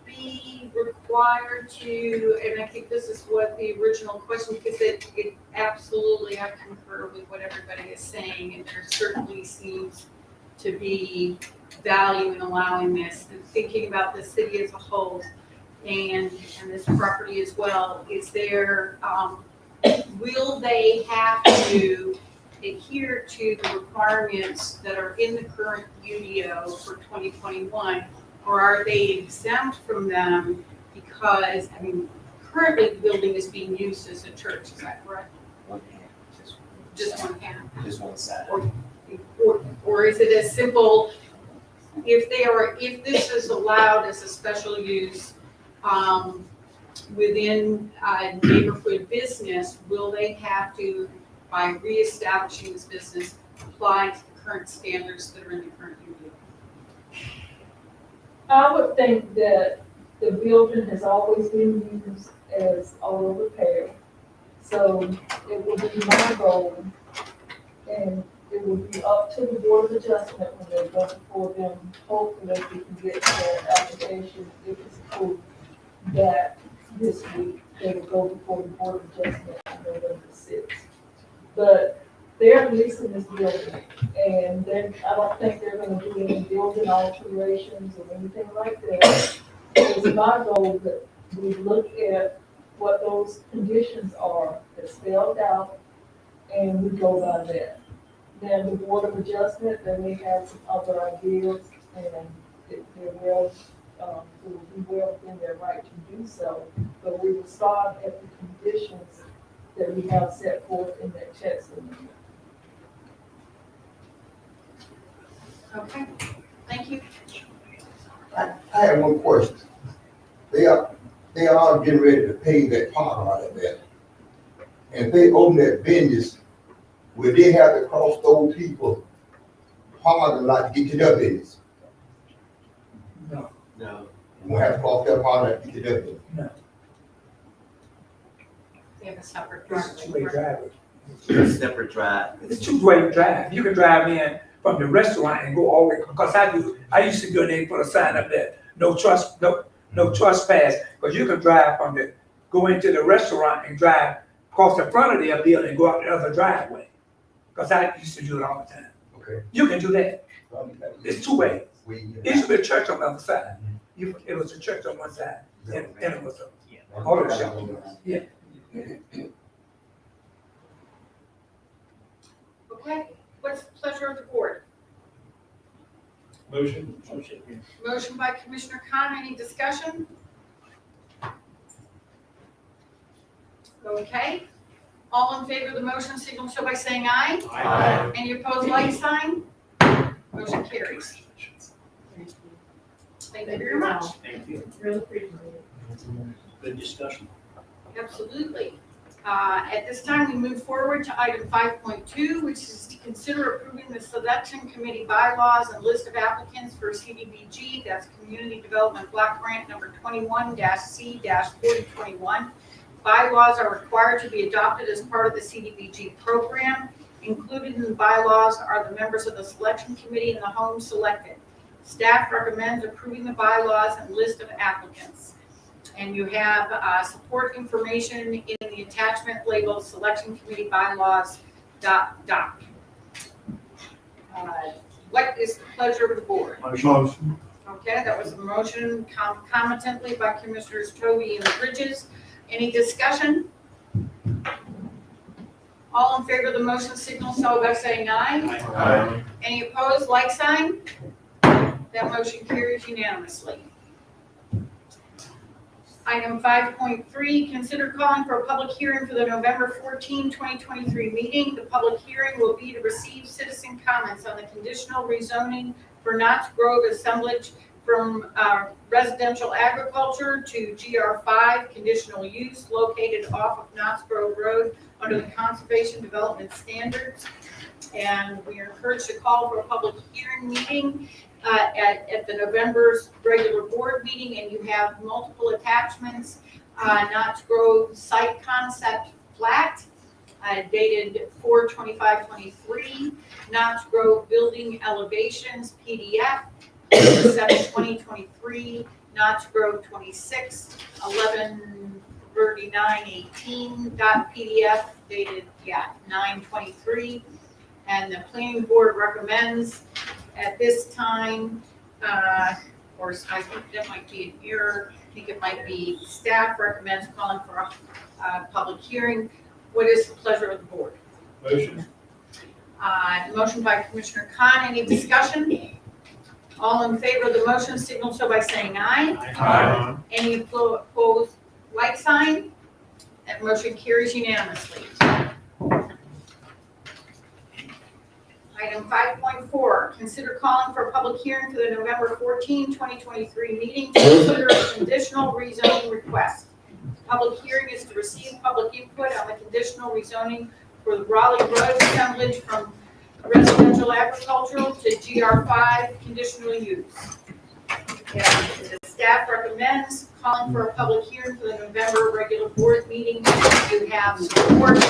be required to, and I think this is what the original question, because it absolutely, I concur with what everybody is saying, and there certainly seems to be value in allowing this, and thinking about the city as a whole, and this property as well. Is there, will they have to adhere to the requirements that are in the current UDO for 2021, or are they exempt from them because, I mean, currently the building is being used as a church, is that correct? One hand, Just one hand? just one side. Or is it as simple, if this is allowed as a special use, within a neighborhood business, will they have to, by reestablishing this business, apply to the current standards that are in the current UDO? I would think that the building has always been used as auto repair. So it would be my goal, and it would be up to the Board of Adjustment when they go before them. Hopefully we can get their application, if it's approved, that this week they will go before the Board of Adjustment on November 6th. But they're leasing this building, and then I don't think they're gonna do any building alterations or anything like that. It's my goal that we look at what those conditions are that's spelled out, and we go by that. Then the Board of Adjustment, they may have some other ideas, and they're well, it will be well within their right to do so. But we will start at the conditions that we have set forth in that text amendment. Okay, thank you. I have one question. They are getting ready to pay that parking lot of that. And if they open that business, will they have to cross those people parking lot to get to their business? No. No. You won't have to cross their parking lot to get to their business. No. They have a separate It's a two-way driveway. drive. Separate drive. It's two-way drive. You can drive in from the restaurant and go all the way, because I used to go there and put a sign up there, no trespass, because you can drive go into the restaurant and drive across the front of their building and go out the other driveway. Because I used to do it all the time. Okay. You can do that. It's two ways. It used to be a church on the other side. It was a church on one side, and it was a auto shop. Yeah. Okay, what's the pleasure of the board? Motion? Motion by Commissioner Khan, any discussion? Okay, all in favor of the motion, signal so by saying aye. Aye. Any opposed, like sign? Motion carries. Thank you very much. Thank you. Really appreciate it. Good discussion. Absolutely. At this time, we move forward to item 5.2, which is to consider approving the selection committee bylaws and list of applicants for CDBG, that's Community Development Block Grant number 21-C-4021. Bylaws are required to be adopted as part of the CDBG program. Included in the bylaws are the members of the selection committee and the homes selected. Staff recommends approving the bylaws and list of applicants. And you have support information in the attachment labeled Selection Committee Bylaws doc. What is the pleasure of the board? Motion. Okay, that was a motion commentally by Commissioners Toby and Bridges. Any discussion? All in favor of the motion signal so by saying aye. Aye. Any opposed, like sign? That motion carries unanimously. Item 5.3, consider calling for a public hearing for the November 14, 2023 meeting. The public hearing will be to receive citizen comments on the conditional rezoning for Knott's Grove assemblage from residential agriculture to GR5 conditional use located off of Knott's Grove Road under the Conservation Development Standards. And we are encouraged to call for a public hearing meeting at the November's regular board meeting, and you have multiple attachments. Knott's Grove site concept flat, dated 4/25/23. Knott's Grove building elevations PDF, 7/20/23. Knott's Grove 26, 11/39/18 PDF, dated 9/23. And the planning board recommends at this time, of course, I think that might be an error. I think it might be staff recommends calling for a public hearing. What is the pleasure of the board? Motion. Motion by Commissioner Khan. Any discussion? All in favor of the motion signal so by saying aye. Aye. Any opposed, like sign? That motion carries unanimously. Item 5.4, consider calling for a public hearing for the November 14, 2023 meeting to consider a conditional rezoning request. Public hearing is to receive public input on the conditional rezoning for the Raleigh Road assemblage from residential agricultural to GR5 conditional use. And the staff recommends calling for a public hearing for the November regular board meeting to have support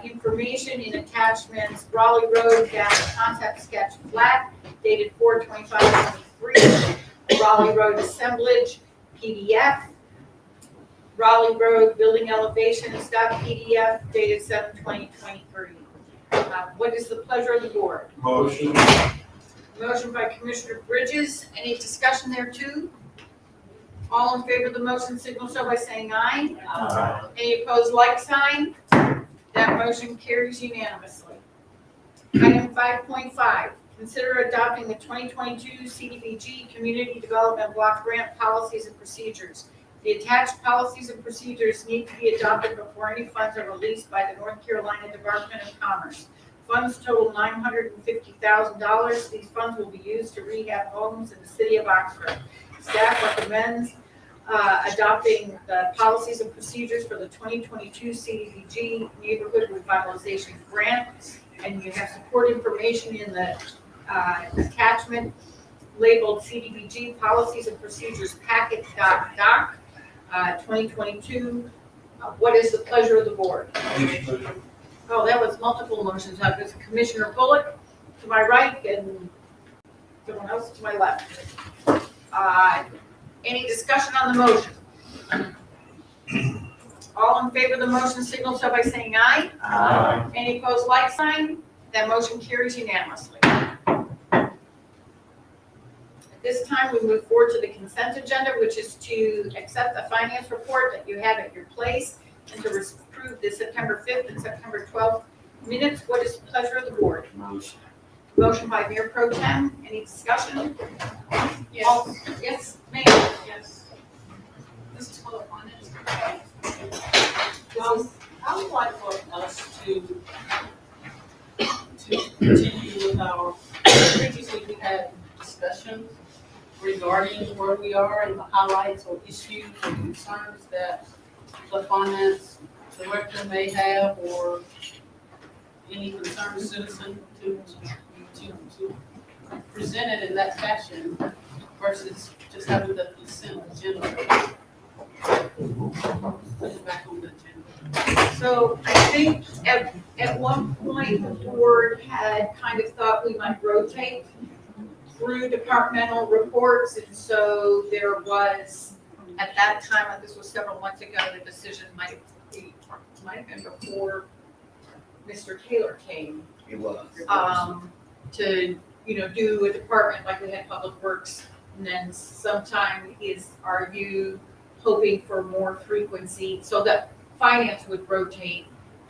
information in attachments, Raleigh Road concept sketch flat dated 4/25/23, Raleigh Road assemblage PDF, Raleigh Road building elevations PDF dated 7/20/23. What is the pleasure of the board? Motion. Motion by Commissioner Bridges. Any discussion there too? All in favor of the motion signal so by saying aye. Aye. Any opposed, like sign? That motion carries unanimously. Item 5.5, consider adopting the 2022 CDBG Community Development Block Grant Policies and Procedures. The attached policies and procedures need to be adopted before any funds are released by the North Carolina Department of Commerce. Funds total $950,000. These funds will be used to rehab homes in the city of Oxford. Staff recommends adopting the policies and procedures for the 2022 CDBG Neighborhood Revitalization Grant. And you have support information in the attachment labeled CDBG Policies and Procedures Packet.doc 2022. What is the pleasure of the board? Oh, that was multiple motions. There's Commissioner Bullock to my right and someone else to my left. Any discussion on the motion? All in favor of the motion signal so by saying aye. Aye. Any opposed, like sign? That motion carries unanimously. At this time, we move forward to the consent agenda, which is to accept the finance report that you have at your place and to approve the September 5th and September 12th minutes. What is the pleasure of the board? Motion. Motion by Mayor Pro Tem. Any discussion? Yes. Yes, ma'am. Yes. This is for the finance. I would like for us to continue with our, previously we had discussions regarding where we are and the highlights or issues or concerns that the finance director may have or any concerned citizen to present it in that fashion versus just having the consent agenda. Put it back on the agenda. So I think at one point, the board had kind of thought we might rotate through departmental reports. And so there was, at that time, and this was several months ago, the decision might have been before Mr. Taylor came. It was. To, do a department like we had Public Works. And then sometime are you hoping for more frequency so that finance would rotate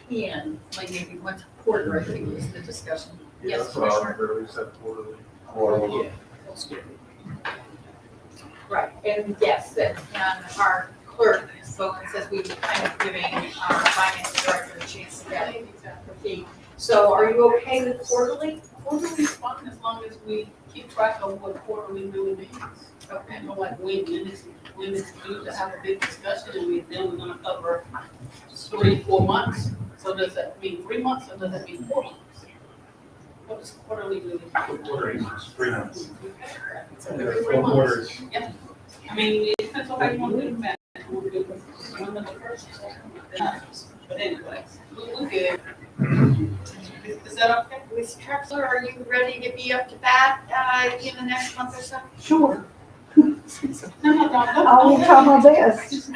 can, like maybe once a quarter, I think was the discussion. Yeah, Yes, that's what I Commissioner? remember, we said quarterly. Quarterly. Right, and yes, that, our clerk spoke and says we were kind of giving our finance director a chance to get it. So are you okay with quarterly? Quarterly is fine as long as we keep track of what quarterly really means. Okay, you know, like when it's due to have a big discussion and then we're gonna cover 3-4 months. So does that mean 3 months or does that mean 4 months? What does quarterly really mean? Quarterly is 3 months. So every 3 4 months. quarters. Yeah. I mean, it depends on how you want to do that. We'll do one of the first, but anyway, we're good. Is that okay? Ms. Trexler, are you ready to be up to bat, in the next month or so? Sure. No, I will try my best.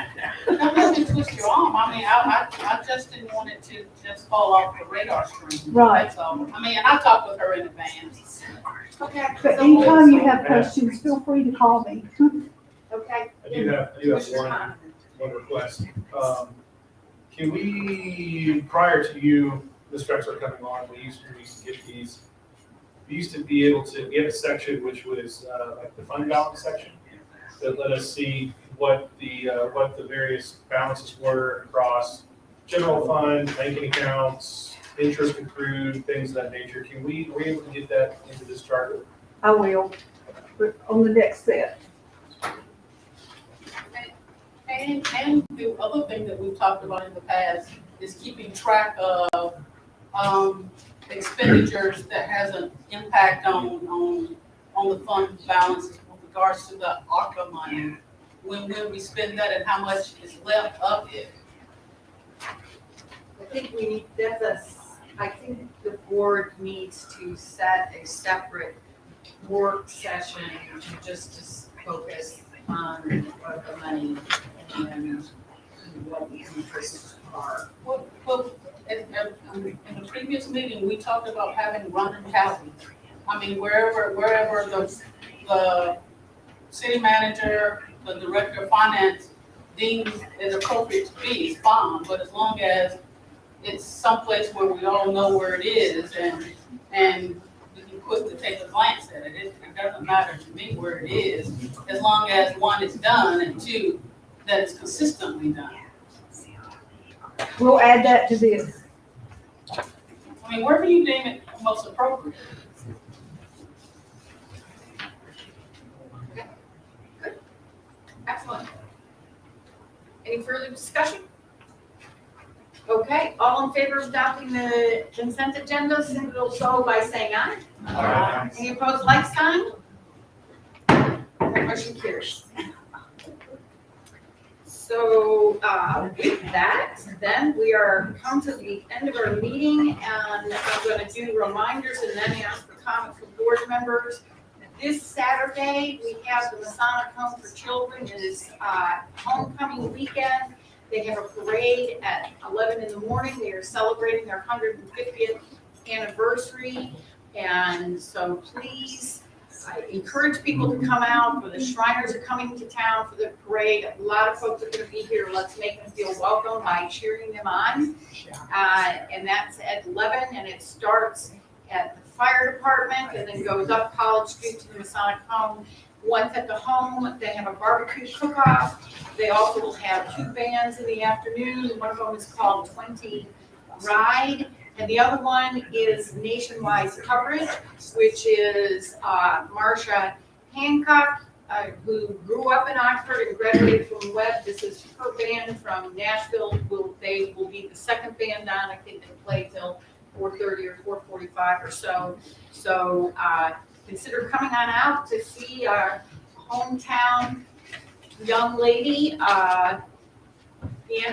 Don't let me twist your arm. I mean, I just didn't want it to just fall off the radar screen. Right. That's all. I mean, and I talked with her in advance. Okay. But anytime you have questions, feel free to call me. Okay. I do have one request. Can we, prior to you, Ms. Drexler coming on, we used to get these, we used to be able to, we had a section which was like the fund balance section that let us see what the various balances were across general fund, banking accounts, interest accrued, things of that nature. Were we able to get that into this chart? I will, but on the next set. And the other thing that we've talked about in the past is keeping track of expenditures that has an impact on the fund balances with regards to the ARPA money. When we spend that and how much is left of it. I think we need, I think the board needs to set a separate work session to focus on what the money and what the interests are. Well, in the previous meeting, we talked about having running tally. I mean, wherever the city manager, the director of finance deems it appropriate to be is fine, but as long as it's someplace where we all know where it is and we can quickly take a glance at it. It doesn't matter to me where it is, as long as one, it's done, and two, that it's consistently done. We'll add that to this. I mean, wherever you deem it most appropriate. Excellent. Any further discussion? Okay, all in favor of adopting the consent agenda, signal so by saying aye. Aye. Any opposed, like sign? That motion carries. So, with that, then we are come to the end of our meeting, and I'm going to do reminders and then ask for comment from board members. This Saturday, we have the Masonic Home for Children. It is homecoming weekend. They have a parade at 11 in the morning. They are celebrating their 150th anniversary. And so please, I encourage people to come out. For the Shriners are coming to town for the parade. A lot of folks are going to be here. Let's make them feel welcome by cheering them on. And that's at 11, and it starts at the fire department and then goes up College Street to the Masonic Home. Once at the home, they have a barbecue cook-off. They also will have 2 bands in the afternoon. One of them is called 20 Ride, and the other one is Nationwide Coverage, which is Marsha Hancock, who grew up in Oxford and graduated from Webb. This is her band from Nashville. They will be the second band on. I think they play till 4:30 or 4:45 or so. So consider coming on out to see our hometown young lady and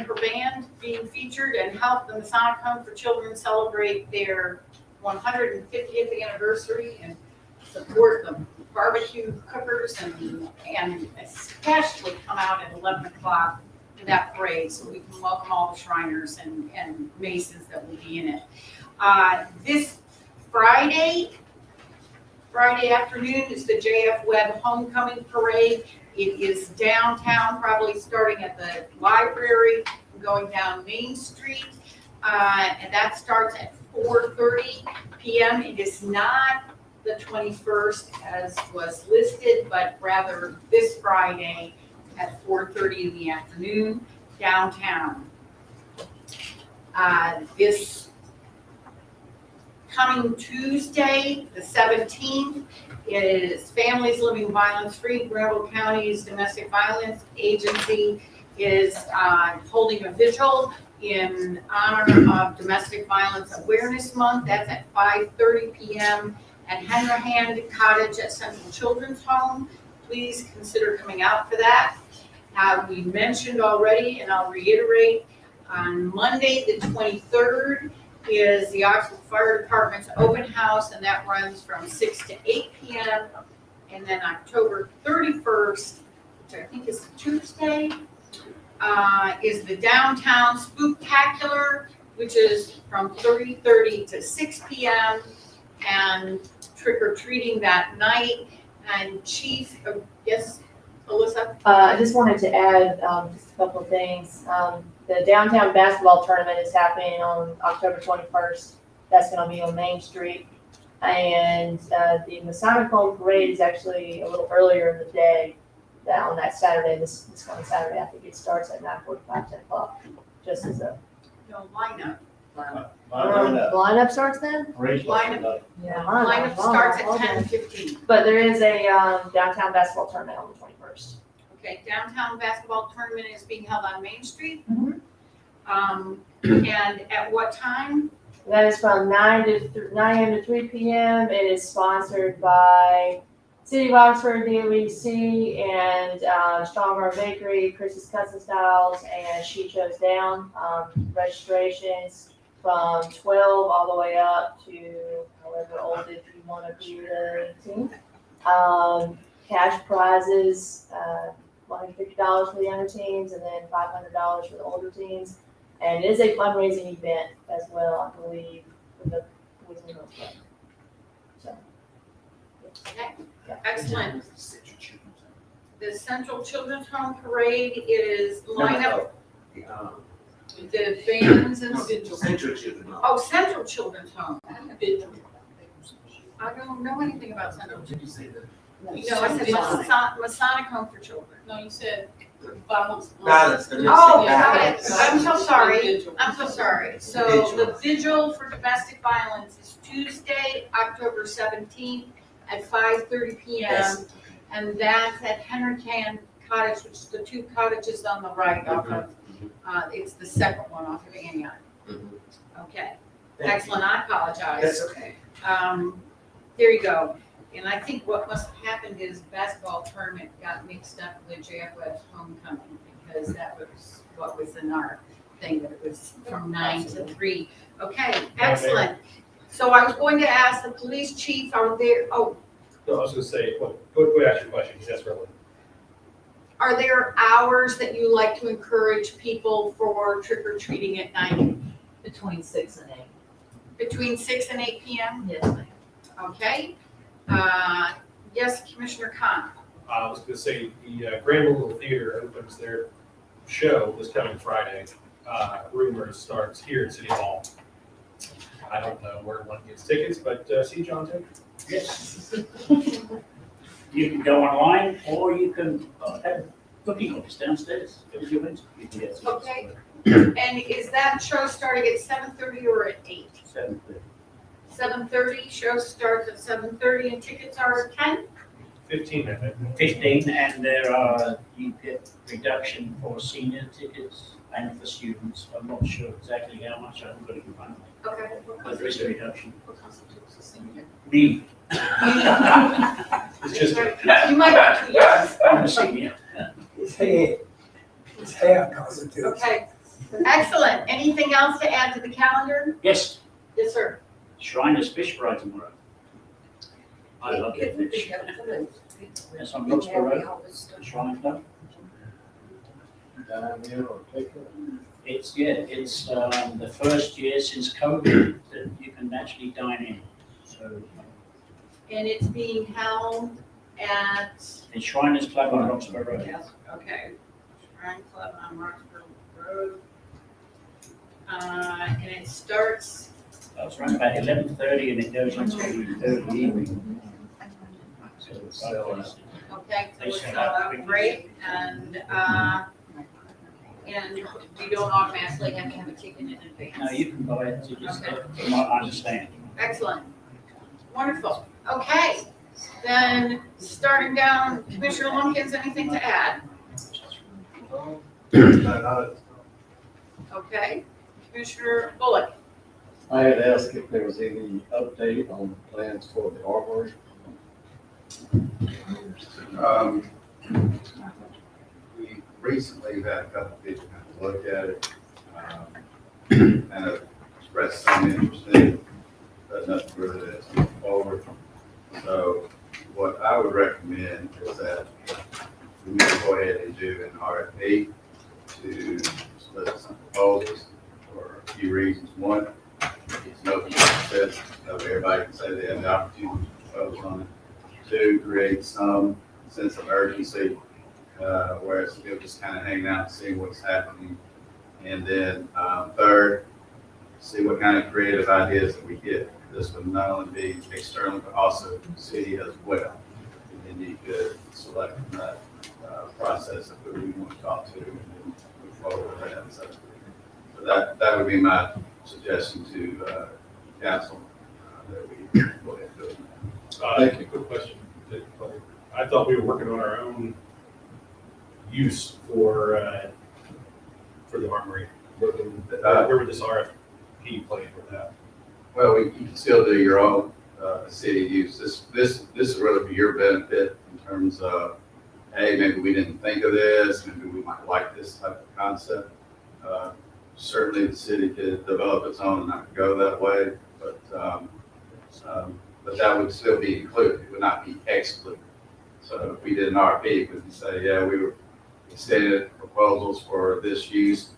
her band being featured and help the Masonic Home for Children celebrate their 150th anniversary and support the barbecue cookers and especially come out at 11 o'clock to that parade so we can welcome all the Shriners and Masons that will be in it. This Friday afternoon is the JF Webb Homecoming Parade. It is downtown, probably starting at the library, going down Main Street. and that starts at 4:30 PM. It is not the 21st as was listed, but rather this Friday at 4:30 in the afternoon downtown. This coming Tuesday, the 17th, is Families Living Violence Free. Granville County's Domestic Violence Agency is holding a vigil in honor of Domestic Violence Awareness Month. That's at 5:30 PM at Hanrahan Cottage at Central Children's Home. Please consider coming out for that. We mentioned already, and I'll reiterate, on Monday, the 23rd, is the Oxford Fire Department's open house, and that runs from 6 to 8 PM. And then October 31st, which I think is Tuesday, is the Downtown Spooktacular, which is from 3:30 to 6 PM, and trick or treating that night. And Chief, yes, Alyssa? I just wanted to add just a couple of things. The downtown basketball tournament is happening on October 21st. That's going to be on Main Street. And the Masonic Home Parade is actually a little earlier in the day on that Saturday, this coming Saturday. I think it starts at 9:45, 10 o'clock, just as a No, lineup. lineup starts then? Lineup. Yeah, Lineup starts at 10:15. But there is a downtown basketball tournament on the 21st. Okay, downtown basketball tournament is being held on Main Street. Mhm. And at what time? That is from 9 a.m. to 3 p.m. It is sponsored by City of Oxford, DOEC, and Stronger Bakery, Chris's Custom Styles, and She Chose Down. Registrations from 12 all the way up to however old if you want to be the 18. Cash prizes, $150 for the younger teams, and then $500 for the older teams. And it is a fundraising event as well, I believe, for the Boys and Girls Club. So. Okay, excellent. The Central Children's Home Parade is lineup, the bands and. Central Children's Home. Oh, Central Children's Home. I don't know anything about Central Children's. No, I said Masonic Home for Children. No, you said violence. Violence. Oh, got it. I'm so sorry. I'm so sorry. So the vigil for domestic violence is Tuesday, October 17th at 5:30 PM. Yes. And that's at Henrican Cottage, which is the two cottages on the right off of, it's the second one off of Antioch. Okay, excellent. I apologize. That's okay. There you go. And I think what must have happened is basketball tournament got mixed up with JFW's homecoming, because that was what was in our thing, that it was from 9 to 3. Okay, excellent. So I was going to ask the police chief, are there, No, I was gonna say, well, go ask your question, because that's relevant. are there hours that you like to encourage people for trick or treating at night? Between 6 and 8. Between 6 and 8 PM? Yes, ma'am. Okay. Yes, Commissioner Khan. I was gonna say, the Granville Theater opens their show this coming Friday. Rumors starts here at City Hall. I don't know where one gets tickets, but see John too. Yes. You can go online, or you can have booking office downstairs. If you want, you can get tickets. Okay. And is that show starting at 7:30 or at 8? 7:30. 7:30, show starts at 7:30 and tickets are at 10? 15, I think. 15, and there are, you get reduction for senior tickets and for students. I'm not sure exactly how much, I haven't got it in front of me, Okay. but there is a reduction. What constitutes a senior? Me. It's just, You might be 2 years. I'm a senior. His hair constitutes. Okay, excellent. Anything else to add to the calendar? Yes, Yes, sir. Shriners Fish Fry tomorrow. I love that fish. That's on Roxborough Road, Shrine Club. It's the first year since COVID that you can actually dine in. So And it's being held at, it's Shriners Club on Roxborough Road. okay, Shrine Club on Roxborough Road. And it starts, It's around about 11:30 and it goes on to the evening. So it's okay, so it's They shut up. great, and you don't automatically have to have a ticket in advance. No, you can go ahead, you just, Okay. from what I understand. Excellent. Wonderful. Okay, then starting down, Commissioner Lumpkins, anything to add? Okay, Commissioner Bullock. I had asked if there was any update on plans for the armory. We recently had a couple people kind of look at it, and have expressed some interest in it, but nothing really that's moved forward. So what I would recommend is that we need to go ahead and do an RFP to split some proposals for a few reasons. One, it's no said, everybody can say they have the opportunity to propose on it. Two, create some sense of urgency, whereas you're just kind of hanging out and seeing what's happening. And then third, see what kind of creative ideas that we get. This would not only be external, but also city as well. And then you could select from that process of who we want to talk to and then move forward with that. So that would be my suggestion to council that we go ahead and do it. Thank you. Quick question. I thought we were working on our own use for the armory. Where would this RFP play for that? Well, you can still do your own city use. This will really be your benefit in terms of, hey, maybe we didn't think of this, maybe we might like this type of concept. Certainly the city could develop its own and not go that way, but that would still be included. It would not be excluded. So if we did an RFP, we could say, yeah, we were extended proposals for this use,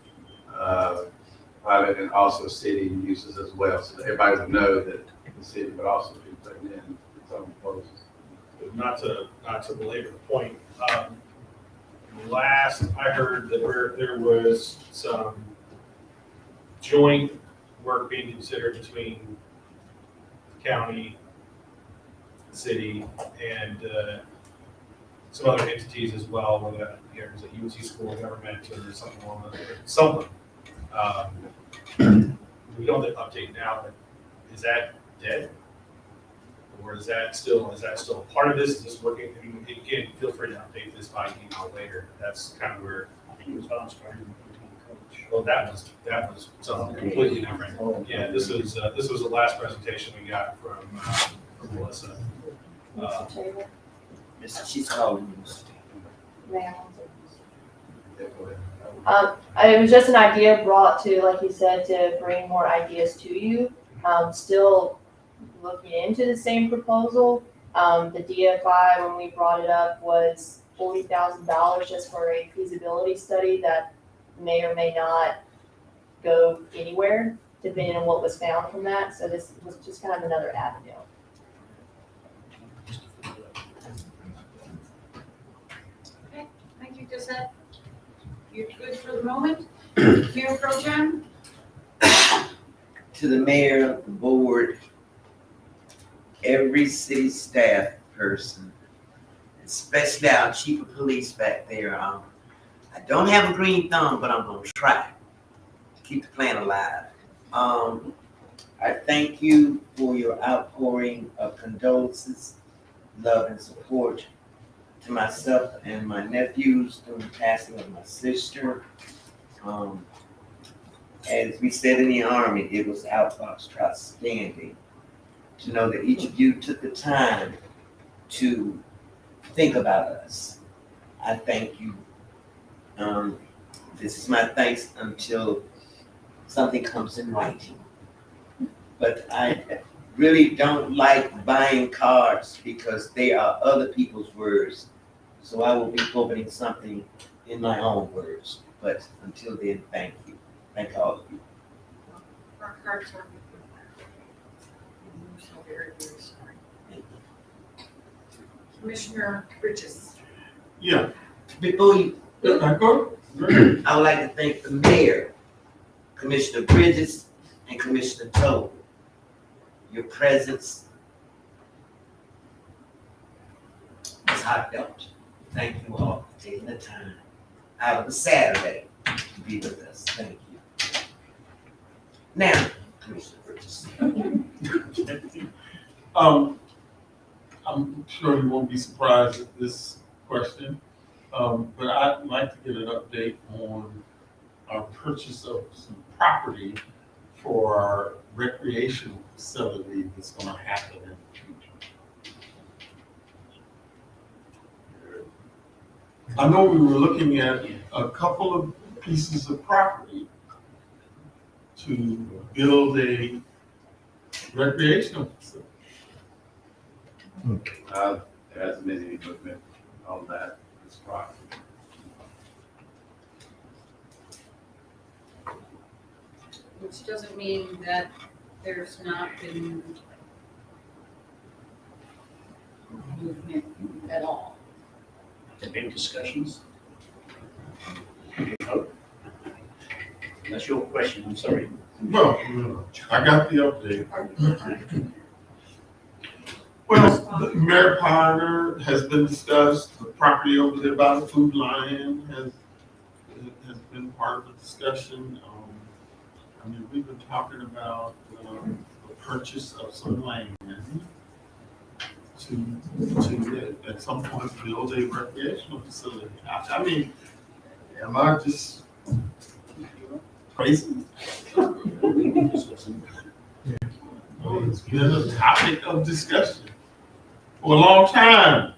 private and also city uses as well. So that everybody would know that the city would also be putting in its own proposals. Not to belabor the point, last I heard that there was some joint work being considered between the county, the city, and some other entities as well, whether it was a UNC school of government or something along those lines. Someone. We don't have to update now, but is that dead? Or is that still a part of this? Is this working? I mean, again, feel free to update this by email later. That's kind of where He was on screen. well, that was something completely different. Yeah, this was the last presentation we got from Melissa. Mr. Chair. She's calling you. It was just an idea brought to, like you said, to bring more ideas to you. Still looking into the same proposal. The DFI, when we brought it up, was $40,000 just for a feasibility study that may or may not go anywhere, depending on what was found from that. So this was just kind of another avenue. Okay, thank you, Josette. You're good for the moment? Mayor Pro Tem? To the mayor, the board, every city staff person, especially our chief of police back there. I don't have a green thumb, but I'm gonna try to keep the plan alive. I thank you for your outpouring of condolences, love, and support to myself and my nephews during the passing of my sister. As we said in the Army, it was outstanding to know that each of you took the time to think about us. I thank you. This is my thanks until something comes in writing. But I really don't like buying cards because they are other people's words. So I will be putting something in my own words. But until then, thank you. Thank all of you. Our cards are. I'm so very, very sorry. Commissioner Bridges. Yeah. Before you, I would like to thank the mayor Commissioner Bridges and Commissioner Toll. Your presence is heartfelt. Thank you all for taking the time out of the Saturday to be with us. Thank you. Now, Commissioner Bridges. I'm sure you won't be surprised at this question, but I'd like to get an update on our purchase of some property for our recreational facility that's gonna happen in the future. I know we were looking at a couple of pieces of property to build a recreational facility. There hasn't been any movement on that this project. Which doesn't mean that there's not been movement at all. There been discussions? Oh. That's your question, I'm sorry. Well, I got the update. Well, the Mary Ponder has been discussed, the property over there by the Food Lion has been part of the discussion. I mean, we've been talking about the purchase of some land to at some point build a recreational facility. I mean, am I just crazy? Well, it's been a topic of discussion for a long time.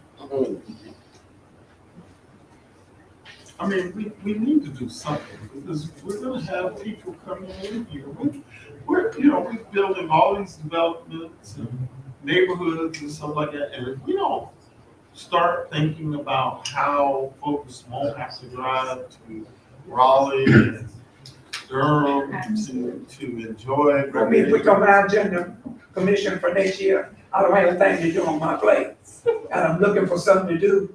I mean, we need to do something because we're gonna have people coming in here. We're building all these developments and neighborhoods and stuff like that. And if we don't start thinking about how folks won't have to drive to Raleigh and Durham to enjoy. Let me put on my agenda, commission for next year. I don't have anything to do on my plate, and I'm looking for something to do.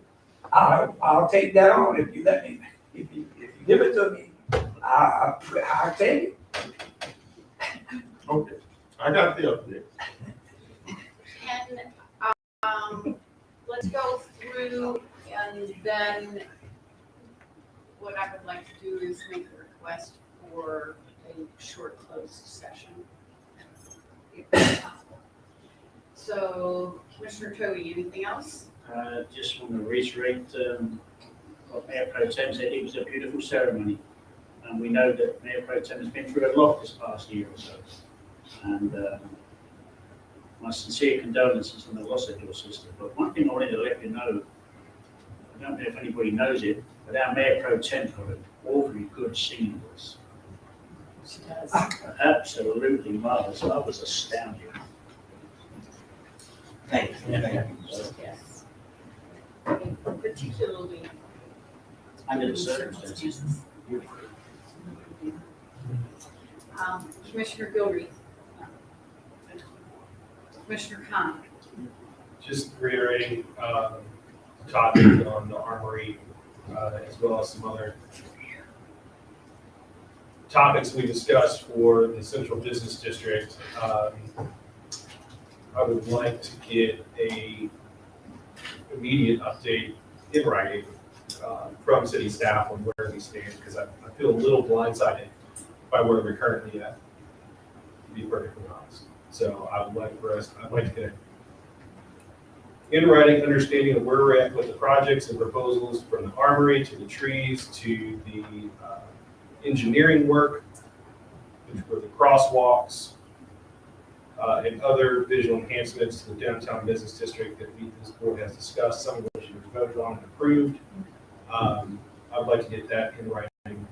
I'll take that on if you let me. If you give it to me, I'll take it. Okay, I got the update. And let's go through, and then what I would like to do is make a request for a short closed session, if possible. So, Commissioner Toby, anything else? Just want to reiterate what Mayor Pro Tem said. It was a beautiful ceremony. And we know that Mayor Pro Tem has been through a lot this past year or so. And my sincere condolences on the loss of your sister. But one thing I wanted to let you know, I don't know if anybody knows it, but our Mayor Pro Tem got an awfully good singing voice. She does. Absolutely marvelous. I was astounded. Thank you. Yes. Particularly Under the circumstances. Commissioner Gilreath. Commissioner Khan. Just reiterating, topic on the Armory, as well as some other topics we discussed for the Central Business District. I would like to get a immediate update in writing from city staff on where we stand, because I feel a little blindsided by where we're currently at, to be perfectly honest. So I'd like to get in writing understanding of where we're at with the projects and proposals, from the Armory to the trees to the engineering work, which were the crosswalks, and other visual enhancements to the downtown business district that this board has discussed, some of which you voted on and approved. I'd like to get that in writing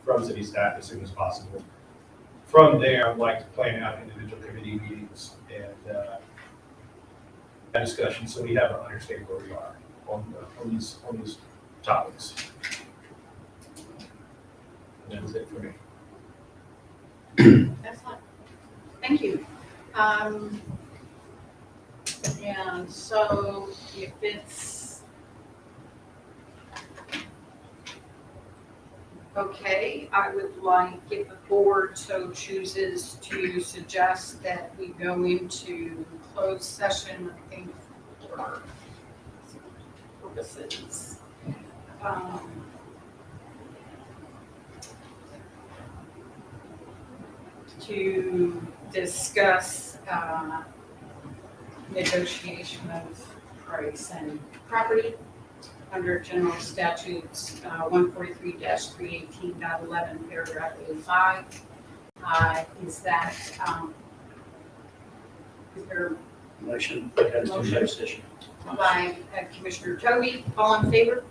from city staff as soon as possible. From there, I'd like to plan out individual committee meetings and that discussion, so we have an understanding where we are on these topics. And that's it for me. Excellent. Thank you. And so if it's Okay, I would like, if the board so chooses, to suggest that we go into closed session, I think, for purposes. To discuss, negotiation of price and property under general statutes, 143-318.11, paragraph A5. Is that, is there Motion, to go into closed session. by Commissioner Toby, all in favor?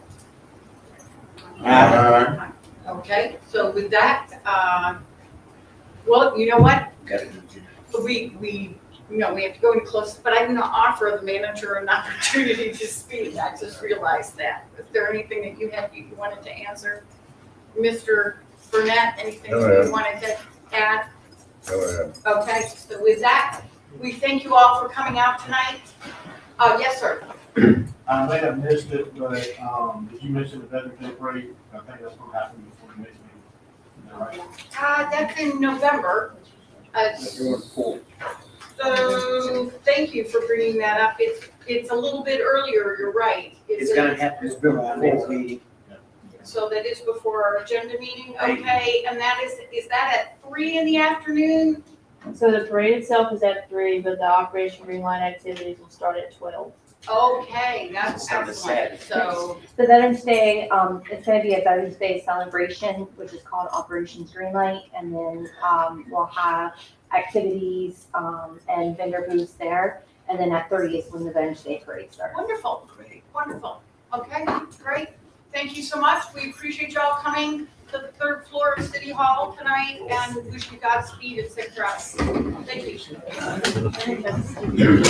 Aye. Okay, so with that, well, you know what? Got it. We we have to go in close, but I'm gonna offer the manager an opportunity to speak. I just realized that. Is there anything that you wanted to answer? Mr. Burnett, anything No, you ma'am. wanted to add? Go ahead. Okay, so with that, we thank you all for coming out tonight. Yes, sir. I may have missed it, but, did you mention the Veterans Day parade? I think that's gonna happen before the next meeting. Is that right? That's in November. So thank you for bringing that up. It's a little bit earlier, you're right. It's gonna happen before our next meeting. So that is before our agenda meeting, okay, and that is that at 3 in the afternoon? So the parade itself is at 3, but the Operation Greenlight activities will start at 12. Okay, that's It's on the excellent, so, The Veterans Day, it's gonna be a Veterans Day celebration, which is called Operations Greenlight, and then, we'll have activities, and vendor booths there, and then at 30 is when the Veterans Day parade starts. wonderful, wonderful, okay, great. Thank you so much, we appreciate y'all coming to the 3rd floor of City Hall tonight, and wish you Godspeed and safe travels. Thank you.